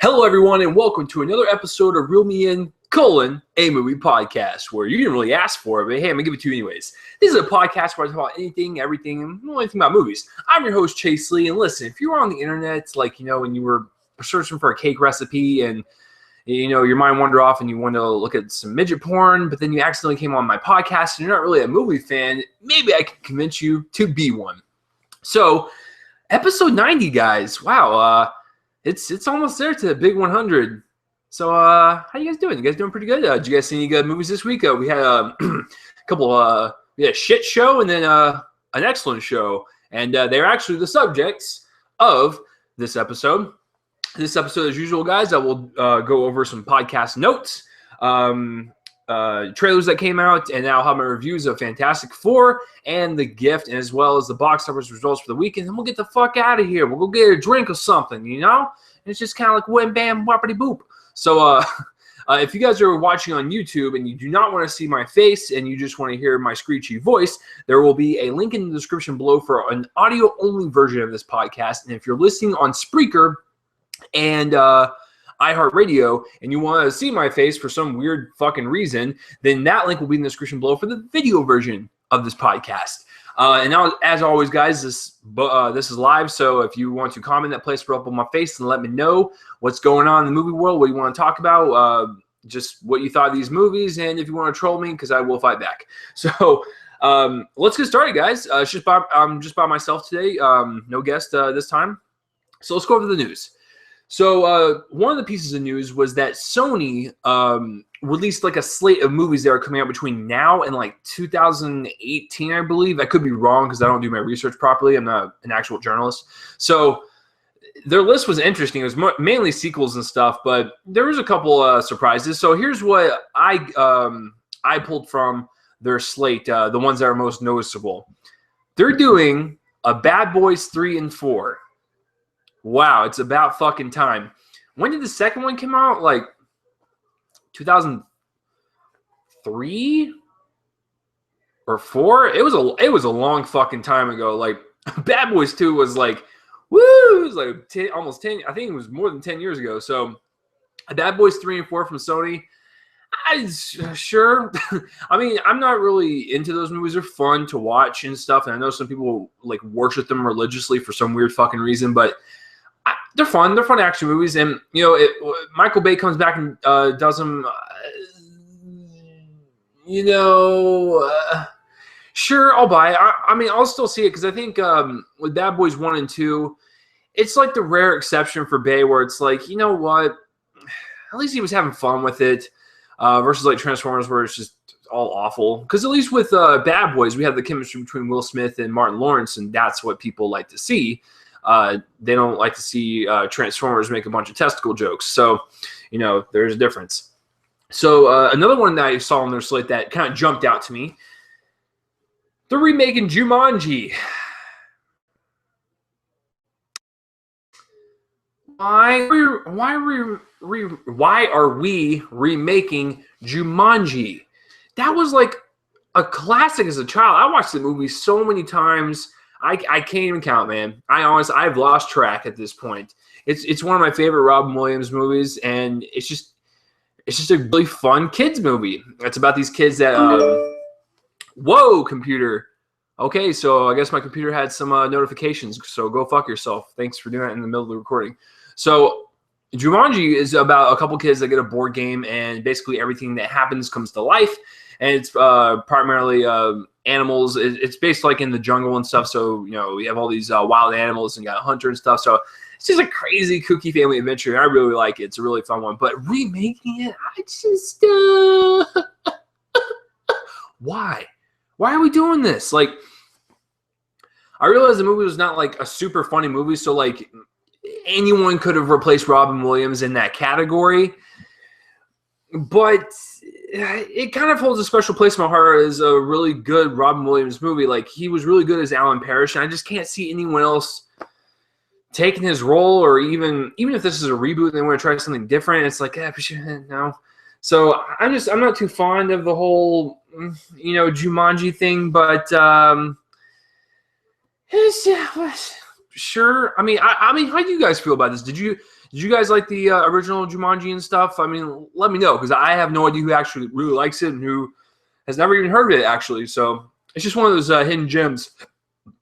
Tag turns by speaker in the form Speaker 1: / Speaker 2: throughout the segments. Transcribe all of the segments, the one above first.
Speaker 1: Hello, everyone, and welcome to another episode of Reel Me In, a movie podcast, where you didn't really ask for it, but hey, I'm going to give it to you anyways. This is a podcast where I talk about anything, everything, and anything about movies. I'm your host, Chase Lee, and listen, if you were on the internet, when you were searching for a cake recipe and, your mind wandered off and you wanted to look at some midget porn, but then you accidentally came on my podcast and you're not really a movie fan, maybe I can convince you to be one. So, episode 90, guys. Wow, It's almost there to the big 100. So, how you guys doing? You guys doing pretty good? Did you guys see any good movies this week? We had a couple. We had a shit show and then an excellent show, and they're actually the subjects of this episode. This episode, as usual, guys, I will go over some podcast notes, trailers that came out, and I'll have my reviews of Fantastic Four and The Gift, and as well as the box office results for the weekend. And we'll get the fuck out of here. We'll go get a drink or something, And it's just kind of like wham, bam, whoppity boop. So if you guys are watching on YouTube and you do not want to see my face and you just want to hear my screechy voice, there will be a link in the description below for an audio-only version of this podcast. And if you're listening on Spreaker and iHeartRadio and you want to see my face for some weird fucking reason, then that link will be in the description below for the video version of this podcast. And now, as always, guys, this is live, so if you want to comment that place up on my face and let me know what's going on in the movie world, what you want to talk about, just what you thought of these movies, and if you want to troll me, because I will fight back. So let's get started, guys. I'm just by myself today, no guest this time. So let's go over the news. So one of the pieces of news was that Sony released like a slate of movies that are coming out between now and like 2018, I believe. I could be wrong because I don't do my research properly. I'm not an actual journalist. So their list was interesting. It was mainly sequels and stuff, but there was a couple surprises. So here's what I pulled from their slate, the ones that are most noticeable. They're doing a Bad Boys 3 and 4. Wow, it's about fucking time. When did the second one come out? Like 2003 or 4? It was a long fucking time ago. Like Bad Boys 2 was like, woo! It was like almost 10. I think it was more than 10 years ago. So Bad Boys 3 and 4 from Sony. Sure. I mean, I'm not really into those movies. They're fun to watch and stuff. And I know some people like worship them religiously for some weird fucking reason, but they're fun. They're fun action movies. And, Michael Bay comes back and does them, sure, I'll buy it. I mean, I'll still see it because I think with Bad Boys 1 and 2, it's like the rare exception for Bay where it's like, you know what? At least he was having fun with it versus like Transformers where it's just all awful. Because at least with Bad Boys, we have the chemistry between Will Smith and Martin Lawrence, and that's what people like to see. They don't like to see Transformers make a bunch of testicle jokes. So, there's a difference. So another one that I saw on their slate that kind of jumped out to me, they're remaking Jumanji. Why are we remaking Jumanji? That was like a classic as a child. I watched the movie so many times. I can't even count, man. I've lost track at this point. It's one of my favorite Robin Williams movies, and it's just a really fun kids movie. It's about these kids that whoa, computer. Okay, so I guess my computer had some notifications, so go fuck yourself. Thanks for doing that in the middle of the recording. So Jumanji is about a couple kids that get a board game, and basically everything that happens comes to life. And it's primarily animals. It's based like in the jungle and stuff. So, we have all these wild animals and got a hunter and stuff. So it's just a crazy, kooky family adventure. And I really like it. It's a really fun one. But remaking it, I just... Why? Why are we doing this? Like, I realized the movie was not like a super funny movie. So, like, anyone could have replaced Robin Williams in that category. But it kind of holds a special place in my heart as a really good Robin Williams movie. Like, he was really good as Alan Parrish, and I just can't see anyone else taking his role, or even if this is a reboot and they want to try something different, it's like, no. So I'm not too fond of the whole, Jumanji thing, but sure. I mean, how do you guys feel about this? Did you guys like the original Jumanji and stuff? I mean, let me know, because I have no idea who actually really likes it and who has never even heard of it, actually. So it's just one of those hidden gems,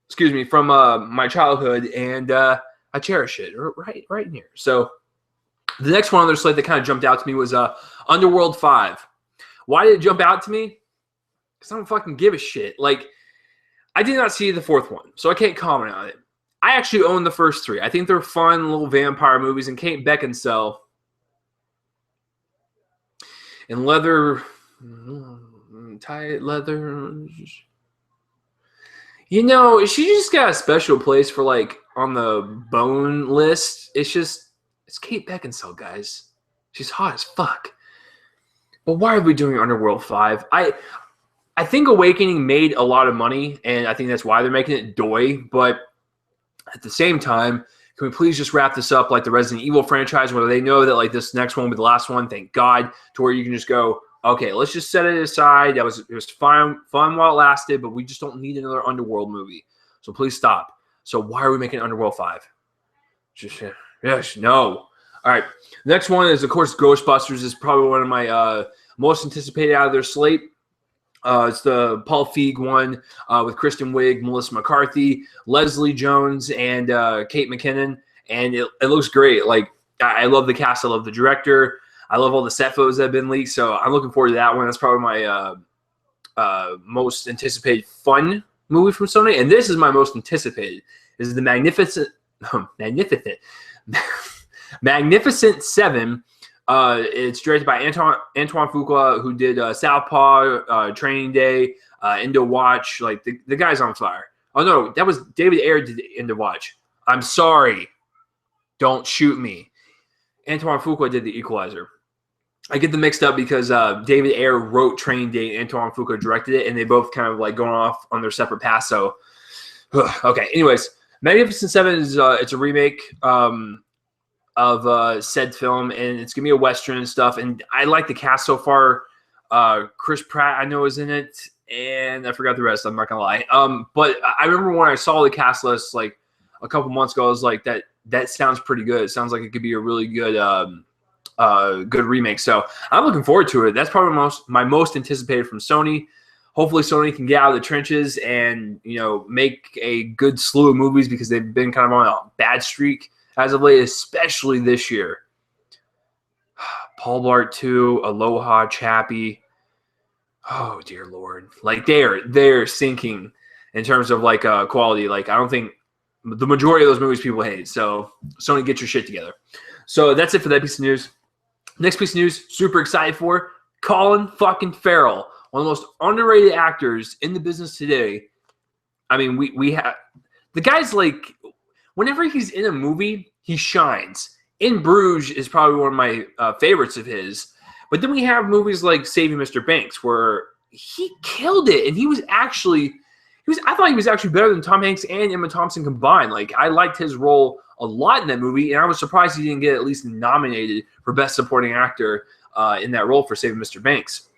Speaker 1: excuse me, from my childhood, and I cherish it right in here. So the next one on their slate that kind of jumped out to me was Underworld 5. Why did it jump out to me? Because I don't fucking give a shit. Like, I did not see the fourth one, so I can't comment on it. I actually own the first three. I think they're fun little vampire movies, and Kate Beckinsale in tight leather. She just got a special place for, like, on the bone list. It's Kate Beckinsale, guys. She's hot as fuck. But why are we doing Underworld 5? I think Awakening made a lot of money, and I think that's why they're making it doy. But at the same time, can we please just wrap this up like the Resident Evil franchise, where they know that, like, this next one will be the last one, thank God, to where you can just go, okay, let's just set it aside. It was fun while it lasted, but we just don't need another Underworld movie. So please stop. So why are we making Underworld 5? No. All right. Next one is, of course, Ghostbusters. Is probably one of my most anticipated out of their slate. It's the Paul Feig one with Kristen Wiig, Melissa McCarthy, Leslie Jones, and Kate McKinnon. And it looks great. Like, I love the cast. I love the director. I love all the set photos that have been leaked. So I'm looking forward to that one. That's probably my most anticipated fun movie from Sony. And this is my most anticipated. This is the Magnificent Seven. It's directed by Antoine Fuqua, who did Southpaw, Training Day, End of Watch. Like, the guy's on fire. Oh, no, that was David Ayer did End of Watch. I'm sorry. Don't shoot me. Antoine Fuqua did The Equalizer. I get them mixed up because David Ayer wrote Training Day and Antoine Fuqua directed it, and they both kind of like going off on their separate paths. So, okay. Anyways, Magnificent Seven is it's a remake of said film, and it's gonna be a Western and stuff. And I like the cast so far. Chris Pratt, I know, is in it, and I forgot the rest. I'm not gonna lie. But I remember when I saw the cast list like a couple months ago, I was like, that sounds pretty good. It sounds like it could be a really good good remake. So I'm looking forward to it. That's probably my most anticipated from Sony. Hopefully Sony can get out of the trenches and, make a good slew of movies, because they've been kind of on a bad streak as of late, especially this year. Paul Blart 2, Aloha, Chappie. Oh, dear Lord. Like, they're sinking in terms of, like, quality. Like, I don't think the majority of those movies people hate. So, Sony, get your shit together. So, that's it for that piece of news. Next piece of news, super excited for, Colin fucking Farrell. One of the most underrated actors in the business today. I mean, we have... The guy's like... Whenever he's in a movie, he shines. In Bruges is probably one of my favorites of his. But then we have movies like Saving Mr. Banks, where he killed it. And I thought he was actually better than Tom Hanks and Emma Thompson combined. Like, I liked his role a lot in that movie, and I was surprised he didn't get at least nominated for Best Supporting Actor in that role for Saving Mr. Banks.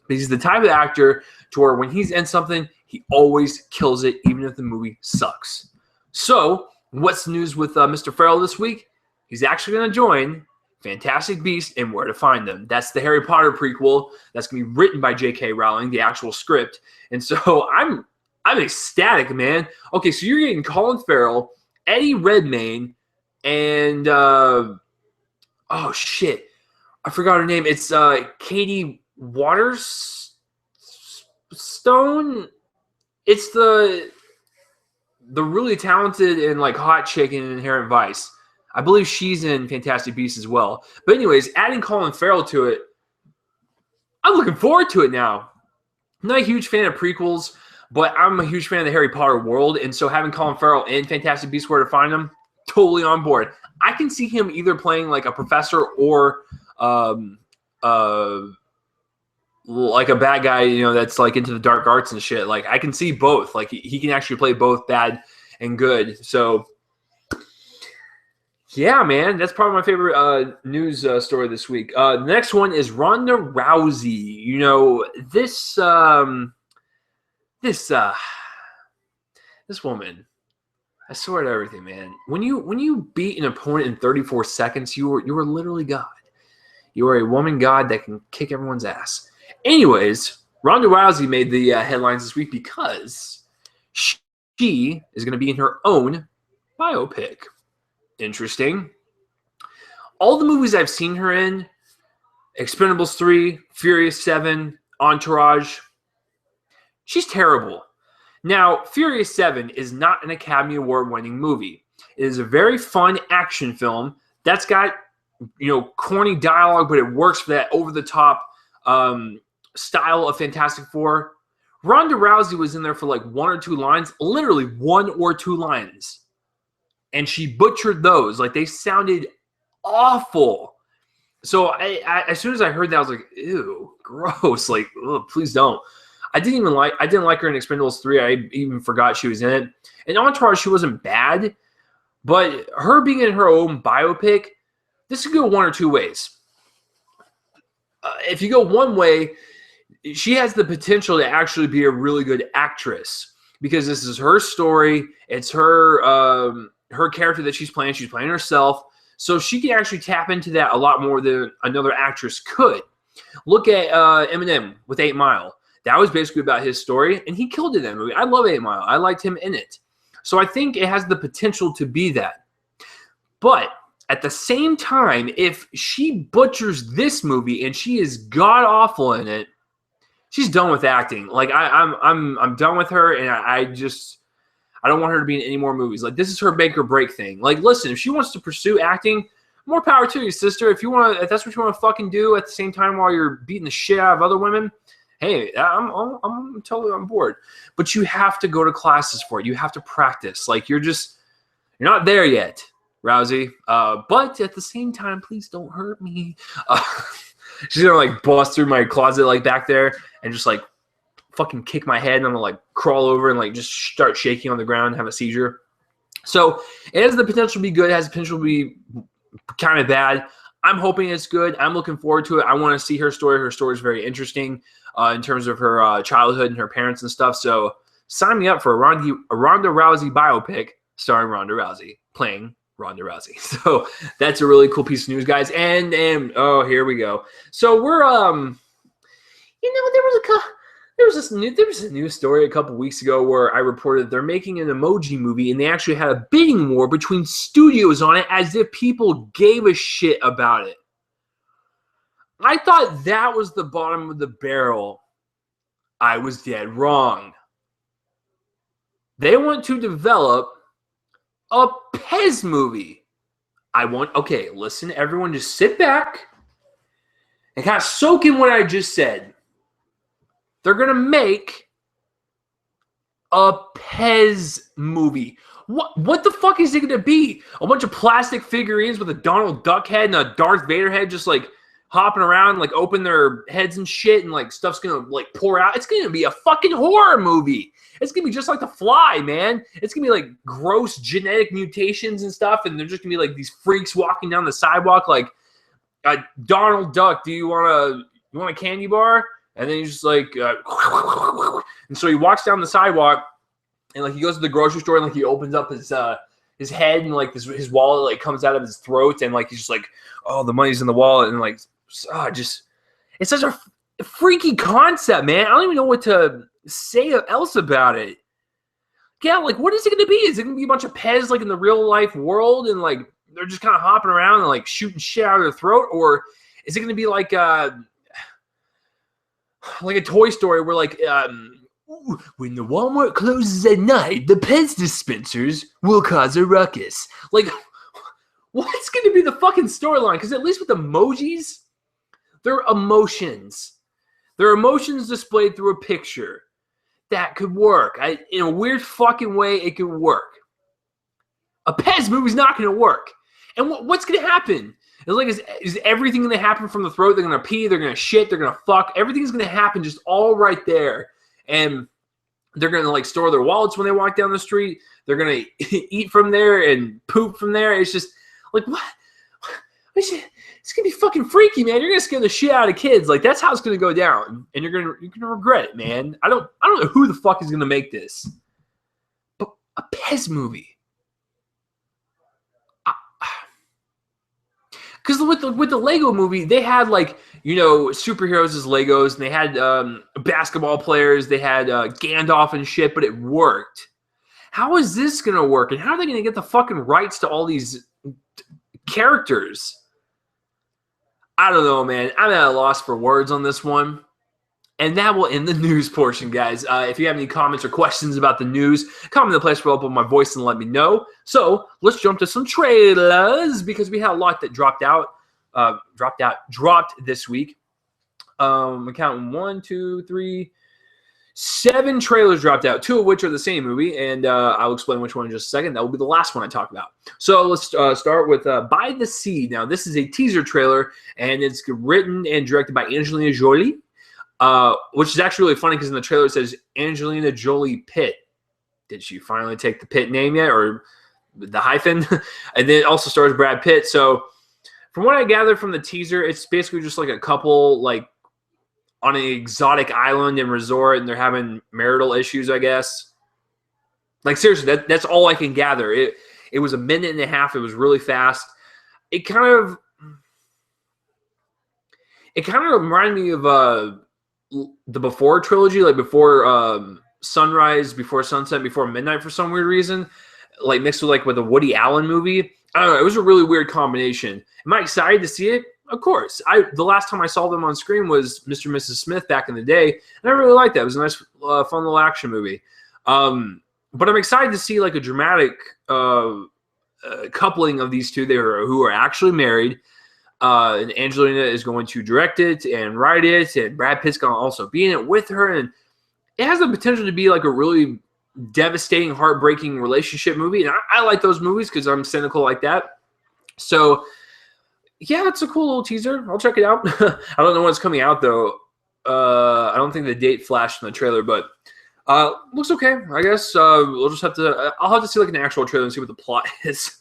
Speaker 1: But he's the type of actor to where when he's in something, he always kills it, even if the movie sucks. So, what's the news with Mr. Farrell this week? He's actually going to join Fantastic Beasts and Where to Find Them. That's the Harry Potter prequel. That's going to be written by J.K. Rowling, the actual script. And so I'm ecstatic, man. Okay, so you're getting Colin Farrell, Eddie Redmayne, and oh shit, I forgot her name. It's Katie Waterstone. It's the really talented and like hot chick in Inherent Vice. I believe she's in Fantastic Beasts as well. But anyways, adding Colin Farrell to it, I'm looking forward to it now. I'm not a huge fan of prequels, but I'm a huge fan of the Harry Potter world, and so having Colin Farrell in Fantastic Beasts: Where to Find Them, totally on board. I can see him either playing like a professor or like a bad guy, that's like into the dark arts and shit. Like, I can see both. Like, he can actually play both bad and good. So, Yeah, man, that's probably my favorite news story this week. The next one is Ronda Rousey. You know, this this woman. I swear to everything, man. When you beat an opponent in 34 seconds, you are literally God. You are a woman god that can kick everyone's ass. Anyways, Ronda Rousey made the headlines this week because she is going to be in her own biopic. Interesting. All the movies I've seen her in, Expendables 3, Furious 7, Entourage, she's terrible. Now, Furious 7 is not an Academy Award-winning movie. It is a very fun action film that's got, corny dialogue, but it works for that over-the-top style of Fantastic Four. Ronda Rousey was in there for like one or two lines, literally one or two lines. And she butchered those. Like, they sounded awful. So I as soon as I heard that, I was like, ew, gross. Like, ugh, please don't. I didn't like her in Expendables 3. I even forgot she was in it. In Entourage, she wasn't bad. But her being in her own biopic, this could go one or two ways. If you go one way, she has the potential to actually be a really good actress because this is her story. It's her character that she's playing. She's playing herself. So she can actually tap into that a lot more than another actress could. Look at Eminem with 8 Mile. That was basically about his story, and he killed it in that movie. I love 8 Mile. I liked him in it. So I think it has the potential to be that. But at the same time, if she butchers this movie and she is god-awful in it, she's done with acting. Like, I'm done with her, and I don't want her to be in any more movies. Like, this is her make or break thing. Like, listen, if she wants to pursue acting, more power to you, sister. If that's what you want to fucking do at the same time while you're beating the shit out of other women, hey, I'm totally on board. But you have to go to classes for it. You have to practice. Like, you're not there yet, Rousey. But at the same time, please don't hurt me. She's gonna like bust through my closet like back there and just like fucking kick my head, and I'm gonna like crawl over and like just start shaking on the ground and have a seizure. So it has the potential to be good. It has the potential to be kind of bad. I'm hoping it's good. I'm looking forward to it. I want to see her story. Her story is very interesting in terms of her childhood and her parents and stuff. So sign me up for a Ronda Rousey biopic starring Ronda Rousey playing Ronda Rousey. So that's a really cool piece of news, guys. And oh, here we go. So we're there was a news story a couple weeks ago where I reported they're making an emoji movie, and they actually had a bidding war between studios on it as if people gave a shit about it. I thought that was the bottom of the barrel. I was dead wrong. They want to develop a Pez movie. Okay, listen, everyone, just sit back and kind of soak in what I just said. They're going to make a Pez movie. What the fuck is it going to be? A bunch of plastic figurines with a Donald Duck head and a Darth Vader head just like hopping around, like open their heads and shit, and like stuff's going to like pour out. It's going to be a fucking horror movie. It's going to be just like The Fly, man. It's going to be like gross genetic mutations and stuff, and they're just going to be like these freaks walking down the sidewalk like, Donald Duck, do you want a candy bar? And then he's just like, and so he walks down the sidewalk, and like he goes to the grocery store, and like he opens up his head, and like his wallet like comes out of his throat, and like he's just like, oh, the money's in the wallet, and like, it's such a freaky concept, man. I don't even know what to say else about it. Yeah, like, what is it going to be? Is it going to be a bunch of Pez like in the real life world, and like they're just kind of hopping around and like shooting shit out of their throat, or is it going to be like a Toy Story where like when the Walmart closes at night, the Pez dispensers will cause a ruckus. Like, what's going to be the fucking storyline? Because at least with emojis, they're emotions. They're emotions displayed through a picture. That could work. In a weird fucking way, it could work. A Pez movie's not going to work. And what's going to happen? It's like, is everything going to happen from the throat? They're going to pee, they're going to shit, they're going to fuck. Everything's going to happen just all right there. And they're going to like store their wallets when they walk down the street. They're going to eat from there and poop from there. It's just Like, what? It's gonna be fucking freaky, man. You're gonna scare the shit out of kids. Like, that's how it's gonna go down, and you're gonna regret it, man. I don't know who the fuck is gonna make this, but a Pez movie. Because with the Lego movie, they had like, you know, superheroes as Legos, and they had basketball players, they had Gandalf and shit, but it worked. How is this gonna work? And how are they gonna get the fucking rights to all these characters? I don't know, man. I'm at a loss for words on this one. And that will end the news portion, guys. If you have any comments or questions about the news, comment in the place where I'll put my voice and let me know. So let's jump to some trailers because we had a lot that dropped this week. I'm counting 1, 2, 3, 7 trailers dropped out, 2 of which are the same movie, and I'll explain which one in just a second. That will be the last one I talk about. So let's start with By the Sea. Now, this is a teaser trailer, and it's written and directed by Angelina Jolie. Which is actually really funny because in the trailer it says Angelina Jolie Pitt. Did she finally take the Pitt name yet, or the hyphen? And then it also stars Brad Pitt. So from what I gathered from the teaser, it's basically just like a couple like on an exotic island and resort, and they're having marital issues, I guess. Like seriously, that's all I can gather. It was a minute and a half. It was really fast. It kind of reminded me of the Before trilogy, like before Sunrise, before Sunset, before Midnight for some weird reason, like mixed with a Woody Allen movie. I don't know. It was a really weird combination. Am I excited to see it? Of course. The last time I saw them on screen was Mr. and Mrs. Smith back in the day, and I really liked that. It was a nice, fun little action movie. But I'm excited to see like a dramatic coupling of these two who are actually married. And Angelina is going to direct it and write it, and Brad Pitt's going to also be in it with her, and it has the potential to be like a really devastating, heartbreaking relationship movie, and I like those movies because I'm cynical like that. So, yeah, it's a cool little teaser. I'll check it out. I don't know when it's coming out, though. I don't think the date flashed in the trailer, but looks okay, I guess. We'll just have to – I'll have to see like an actual trailer and see what the plot is.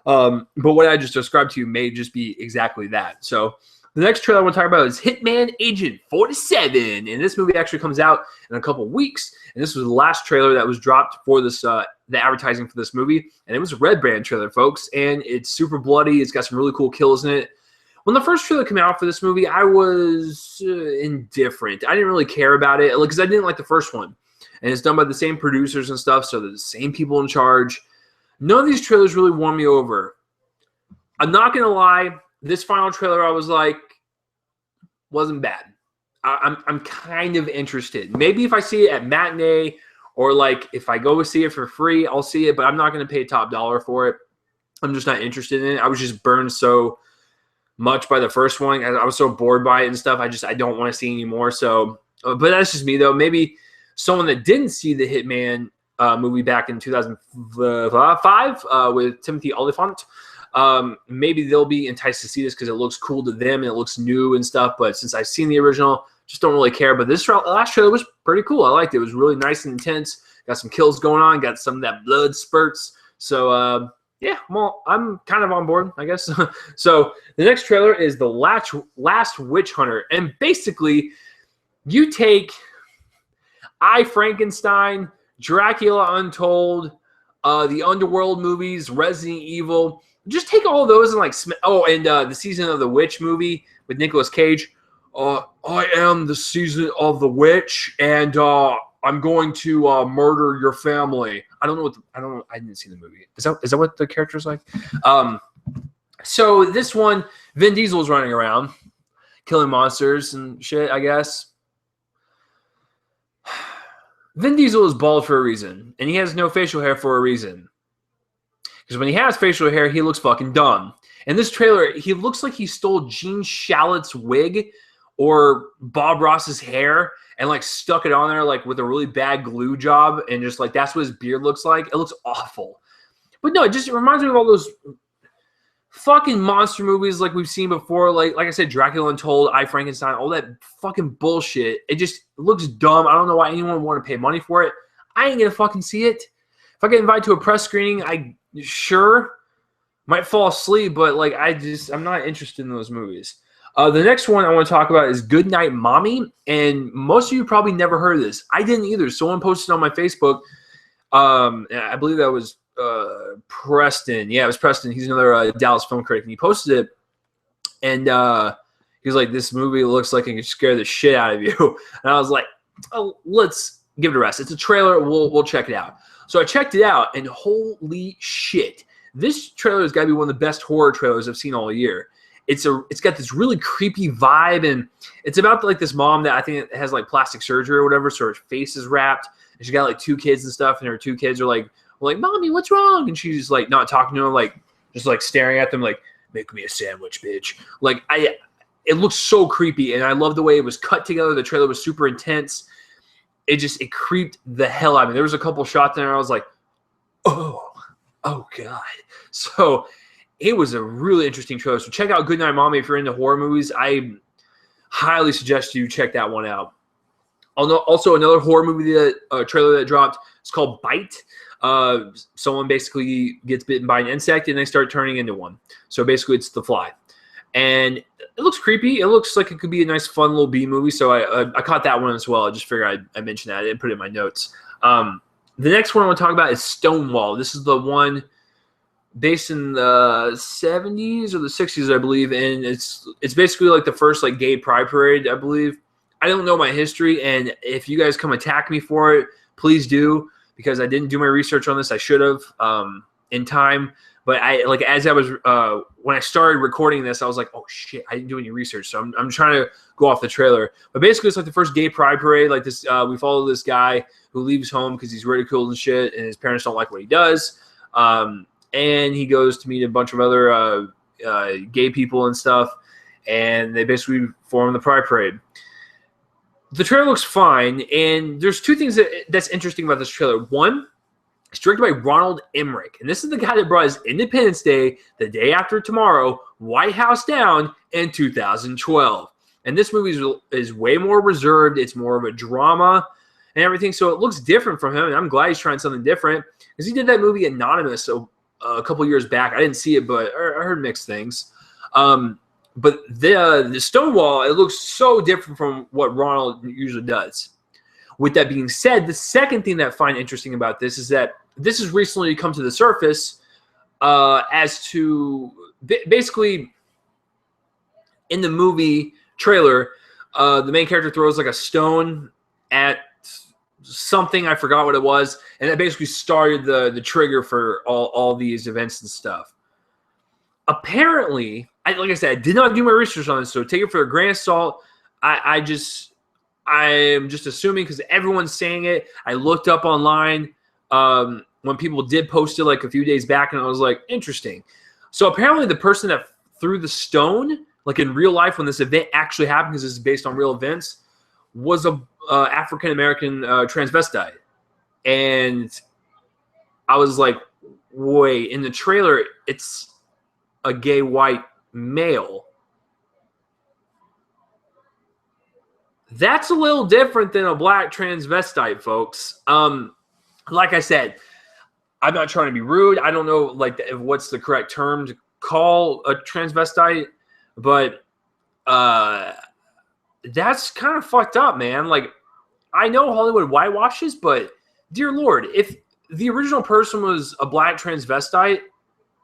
Speaker 1: But what I just described to you may just be exactly that. So the next trailer I want to talk about is Hitman Agent 47. And this movie actually comes out in a couple weeks. And this was the last trailer that was dropped for this, the advertising for this movie. And it was a Red Brand trailer, folks. And it's super bloody. It's got some really cool kills in it. When the first trailer came out for this movie, I was indifferent. I didn't really care about it because I didn't like the first one. And it's done by the same producers and stuff. So they're the same people in charge. None of these trailers really won me over. I'm not going to lie. This final trailer, I was like, wasn't bad. I'm kind of interested. Maybe if I see it at matinee or like if I go see it for free, I'll see it. But I'm not going to pay top dollar for it. I'm just not interested in it. I was just burned so much by the first one. I was so bored by it and stuff. I don't want to see anymore. So, but that's just me though. Maybe someone that didn't see the Hitman movie back in 2005 with Timothy Olyphant. Maybe they'll be enticed to see this because it looks cool to them and it looks new and stuff. But since I've seen the original, just don't really care. But this last trailer was pretty cool. I liked it. It was really nice and intense. Got some kills going on. Got some of that blood spurts. So, yeah, well, I'm kind of on board, I guess. So the next trailer is The Last Witch Hunter. And basically, you take I, Frankenstein, Dracula Untold, the Underworld movies, Resident Evil. Just take all those and like the Season of the Witch movie with Nicolas Cage. I am the Season of the Witch, and I'm going to murder your family. I don't know I didn't see the movie. Is that what the character's like? So this one, Vin Diesel's running around, killing monsters and shit, I guess. Vin Diesel is bald for a reason, and he has no facial hair for a reason. Because when he has facial hair, he looks fucking dumb. In this trailer, he looks like he stole Gene Shalit's wig or Bob Ross's hair and like stuck it on there like with a really bad glue job, and just like that's what his beard looks like. It looks awful. But no, it reminds me of all those fucking monster movies like we've seen before, like I said, Dracula Untold, I, Frankenstein, all that fucking bullshit. It just looks dumb. I don't know why anyone would want to pay money for it. I ain't gonna fucking see it. If I get invited to a press screening, sure. Might fall asleep, but like I'm not interested in those movies. The next one I want to talk about is Goodnight Mommy, and most of you probably never heard of this. I didn't either. Someone posted on my Facebook. I believe that was Preston. Yeah, it was Preston. He's another Dallas film critic, and he posted it. And he was like, "This movie looks like it could scare the shit out of you." And I was like, "Oh, let's give it a rest. It's a trailer. We'll check it out." So I checked it out, and holy shit, this trailer has got to be one of the best horror trailers I've seen all year. It's got this really creepy vibe, and it's about like this mom that I think has like plastic surgery or whatever, so her face is wrapped, and she got like 2 kids and stuff, and her 2 kids are like, "Mommy, what's wrong?" And she's like not talking to them, like just like staring at them, like, "Make me a sandwich, bitch." Like it looks so creepy, and I love the way it was cut together. The trailer was super intense. It creeped the hell out of me. There was a couple shots there, and I was like, oh god. So it was a really interesting trailer. So check out Goodnight Mommy if you're into horror movies. I highly suggest you check that one out. Also, another horror movie trailer that dropped. It's called Bite. Someone basically gets bitten by an insect and they start turning into one. So basically, it's The Fly, and it looks creepy. It looks like it could be a nice, fun little B movie. So I caught that one as well. I just figured I'd mention that. I didn't put it in my notes. The next one I want to talk about is Stonewall. This is the one based in the 70s or the 60s, I believe, and it's basically like the first like gay pride parade, I believe. I don't know my history, and if you guys come attack me for it, please do, because I didn't do my research on this. I should have in time, but as I was when I started recording this, I was like, oh shit, I didn't do any research, so I'm trying to go off the trailer. But basically, it's like the first gay pride parade. Like this, we follow this guy who leaves home because he's ridiculed and shit, and his parents don't like what he does. And he goes to meet a bunch of other gay people and stuff, and they basically form the Pride Parade. The trailer looks fine, and there's 2 things that's interesting about this trailer. One, it's directed by Ronald Emmerich, and this is the guy that brought us Independence Day, The Day After Tomorrow, White House Down, in 2012. And this movie is way more reserved. It's more of a drama and everything, so it looks different from him, and I'm glad he's trying something different, because he did that movie Anonymous a couple years back. I didn't see it, but I heard mixed things. But the Stonewall, it looks so different from what Ronald usually does. With that being said, the second thing that I find interesting about this is that this has recently come to the surface as to basically in the movie trailer, the main character throws like a stone at something, I forgot what it was, and that basically started the trigger for all these events and stuff. Apparently, like I said, I did not do my research on this, so take it for a grain of salt. I am just assuming because everyone's saying it. I looked up online when people did post it like a few days back, and I was like, interesting. So apparently the person that threw the stone, like in real life when this event actually happened, because this is based on real events, was a African-American transvestite. And I was like, wait, in the trailer, it's a gay white male. That's a little different than a black transvestite, folks. Like I said, I'm not trying to be rude. I don't know what's the correct term to call a transvestite, but that's kind of fucked up, man. Like, I know Hollywood whitewashes, but dear Lord, if the original person was a black transvestite,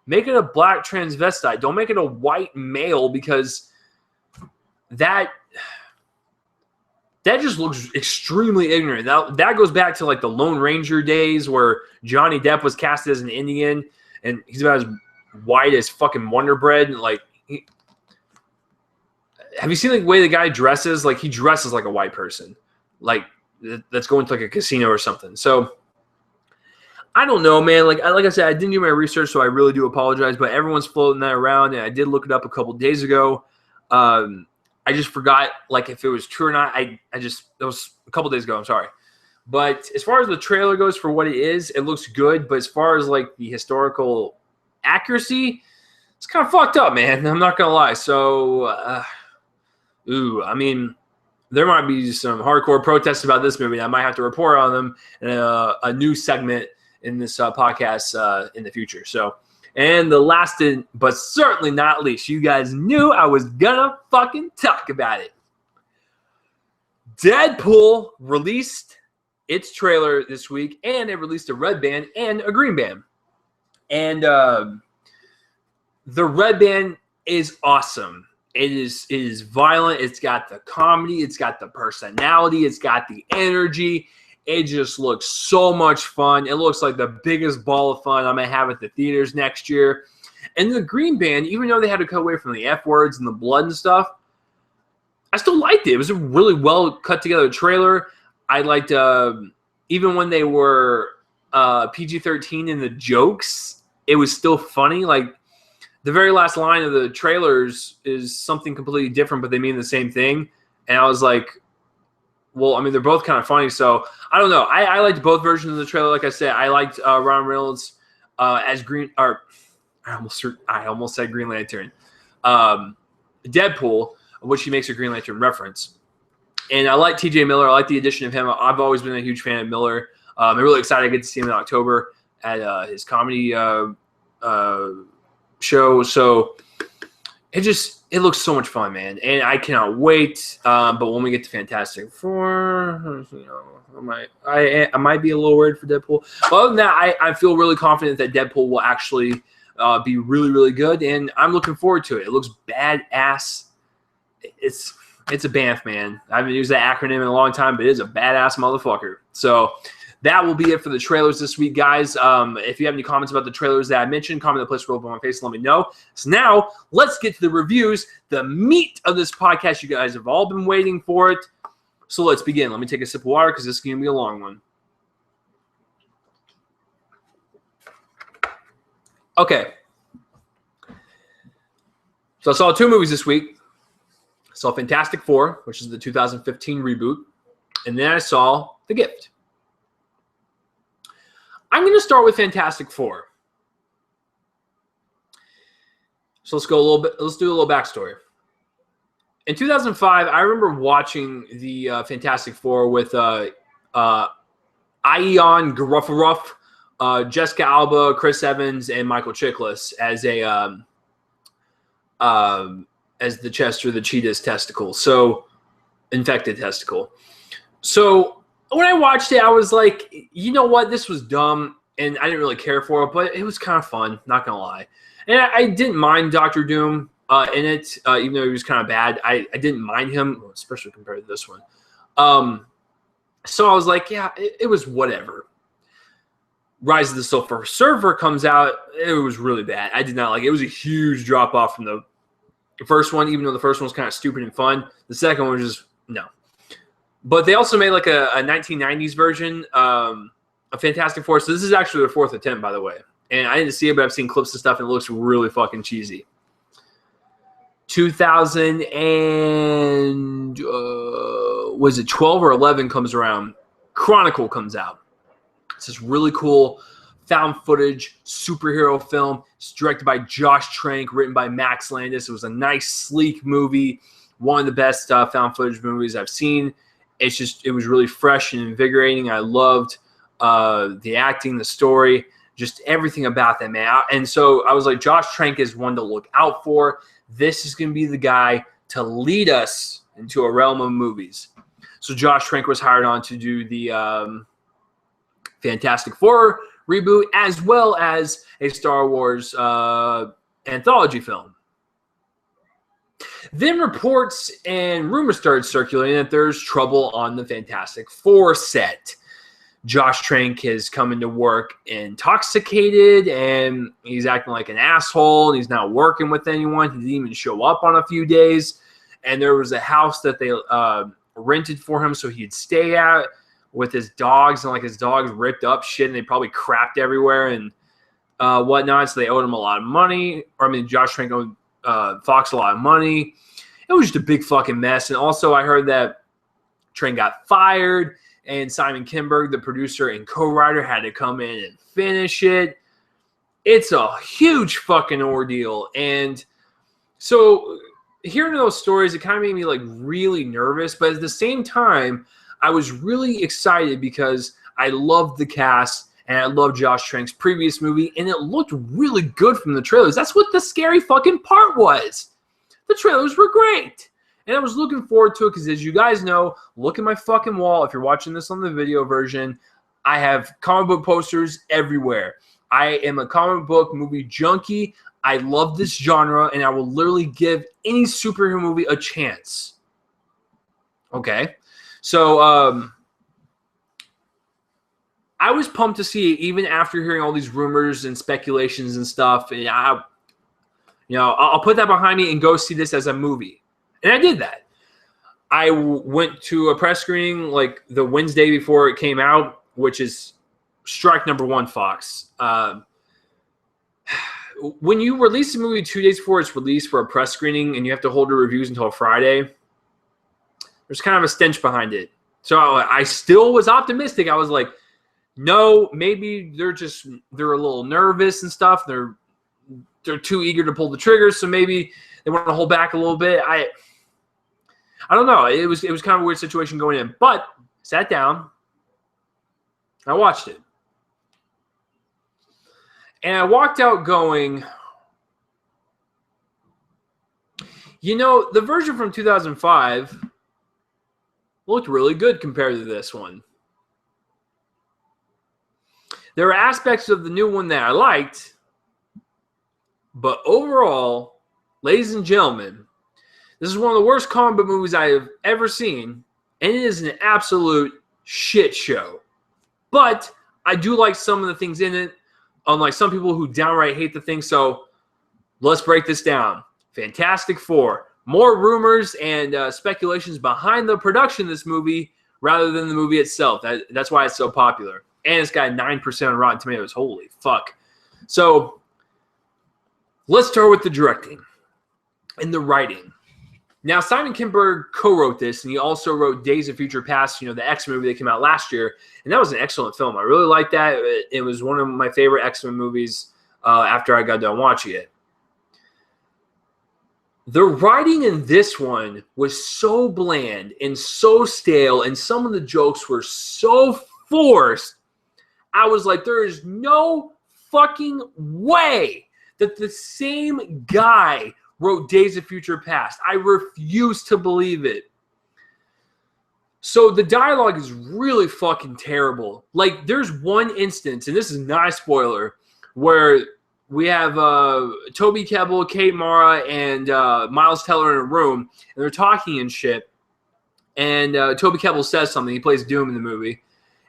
Speaker 1: make it a black transvestite. Don't make it a white male, because that just looks extremely ignorant. That goes back to like the Lone Ranger days where Johnny Depp was casted as an Indian, and he's about as white as fucking Wonder Bread. Like, have you seen the way the guy dresses? Like, he dresses like a white person, like that's going to like a casino or something. So I don't know, man. Like I said, I didn't do my research, so I really do apologize. But everyone's floating that around, and I did look it up a couple days ago. I just forgot like if it was true or not. That was a couple days ago. I'm sorry. But as far as the trailer goes, for what it is, it looks good. But as far as like the historical accuracy, it's kind of fucked up, man. I'm not gonna lie. So, I mean, there might be some hardcore protests about this movie. I might have to report on them in a new segment in this podcast in the future. So And the last but certainly not least, you guys knew I was gonna fucking talk about it. Deadpool released its trailer this week, and it released a red band and a green band. And the red band is awesome. It is violent. It's got the comedy. It's got the personality. It's got the energy. It just looks so much fun. It looks like the biggest ball of fun I'm going to have at the theaters next year. And the green band, even though they had to cut away from the F words and the blood and stuff, I still liked it. It was a really well cut together trailer. I liked, even when they were PG-13 in the jokes, it was still funny. Like, the very last line of the trailers is something completely different, but they mean the same thing. And I was like, well, I mean, they're both kind of funny. So I don't know. I liked both versions of the trailer. Like I said, I liked Ryan Reynolds as Green. Or I almost said Green Lantern. Deadpool, which he makes a Green Lantern reference. And I like T.J. Miller. I like the addition of him. I've always been a huge fan of Miller. I'm really excited to get to see him in October at his comedy show. So it looks so much fun, man, and I cannot wait. But when we get to Fantastic Four, I might be a little worried for Deadpool. But other than that, I feel really confident that Deadpool will actually be really, really good, and I'm looking forward to it. It looks badass. It's a BAMF, man. I haven't used that acronym in a long time, but it is a badass motherfucker. So that will be it for the trailers this week, guys. If you have any comments about the trailers that I mentioned, comment in the place below on my face and let me know. So now, let's get to the reviews, the meat of this podcast. You guys have all been waiting for it. So let's begin. Let me take a sip of water because this is going to be a long one. Okay. So I saw 2 movies this week. I saw Fantastic Four, which is the 2015 reboot. And then I saw The Gift. I'm going to start with Fantastic Four. So let's go a little bit. Let's do a little backstory. In 2005, I remember watching the Fantastic Four with Ian Gruffruff, Jessica Alba, Chris Evans, and Michael Chiklis as as the chest or the cheetah's testicle. So infected testicle. So when I watched it, I was like, you know what? This was dumb, and I didn't really care for it, but it was kind of fun, not going to lie. And I didn't mind Dr. Doom in it, even though he was kind of bad. I didn't mind him, especially compared to this one. So I was like, yeah, it was whatever. Rise of the Silver Surfer comes out. It was really bad. I did not like it. It was a huge drop-off from the first one, even though the first one was kind of stupid and fun. The second one was just, no. But they also made like a 1990s version of Fantastic Four. So this is actually their 4th attempt, by the way. And I didn't see it, but I've seen clips and stuff, and it looks really fucking cheesy. 2012 or 11 comes around. Chronicle comes out. It's this really cool found footage superhero film. It's directed by Josh Trank, written by Max Landis. It was a nice, sleek movie. One of the best found footage movies I've seen. It was really fresh and invigorating. I loved the acting, the story, just everything about that, man. And so I was like, Josh Trank is one to look out for. This is going to be the guy to lead us into a realm of movies. So Josh Trank was hired on to do the Fantastic Four reboot, as well as a Star Wars anthology film. Then reports and rumors started circulating that there's trouble on the Fantastic Four set. Josh Trank has come into work intoxicated, and he's acting like an asshole, and he's not working with anyone. He didn't even show up on a few days. And there was a house that they rented for him so he'd stay at with his dogs, and like his dogs ripped up shit, and they probably crapped everywhere and whatnot. So they owed him a lot of money. Josh Trank owed Fox a lot of money. It was just a big fucking mess. And also I heard that Trank got fired, and Simon Kinberg, the producer and co-writer, had to come in and finish it. It's a huge fucking ordeal. And so hearing those stories, it kind of made me like really nervous. But at the same time, I was really excited because I loved the cast and I love Josh Trank's previous movie, and it looked really good from the trailers. That's what the scary fucking part was. The trailers were great. And I was looking forward to it because, as you guys know, look at my fucking wall. If you're watching this on the video version, I have comic book posters everywhere. I am a comic book movie junkie. I love this genre, and I will literally give any superhero movie a chance. Okay? So, I was pumped to see it even after hearing all these rumors and speculations and stuff. And I'll put that behind me and go see this as a movie. And I did that. I went to a press screening like the Wednesday before it came out, which is strike number one, Fox. When you release a movie 2 days before it's released for a press screening and you have to hold the reviews until Friday, there's kind of a stench behind it. So I still was optimistic. I was like, no, maybe they're a little nervous and stuff. They're too eager to pull the trigger, so maybe they want to hold back a little bit. I don't know. It was kind of a weird situation going in. But sat down, I watched it. And I walked out going, the version from 2005 looked really good compared to this one. There are aspects of the new one that I liked, but overall, ladies and gentlemen, this is one of the worst comic book movies I have ever seen, and it is an absolute shit show. But I do like some of the things in it, unlike some people who downright hate the thing. So let's break this down. Fantastic Four. More rumors and speculations behind the production of this movie rather than the movie itself. That's why it's so popular. And it's got 9% on Rotten Tomatoes. Holy fuck. So let's start with the directing and the writing. Now, Simon Kinberg co-wrote this, and he also wrote Days of Future Past, the X-Men movie that came out last year. And that was an excellent film. I really liked that. It was one of my favorite X-Men movies after I got done watching it. The writing in this one was so bland and so stale, and some of the jokes were so forced. I was like, there is no fucking way that the same guy wrote Days of Future Past. I refuse to believe it. So the dialogue is really fucking terrible. Like, there's one instance, and this is not a spoiler, where we have Toby Kebbell, Kate Mara, and Miles Teller in a room, and they're talking and shit. And Toby Kebbell says something. He plays Doom in the movie.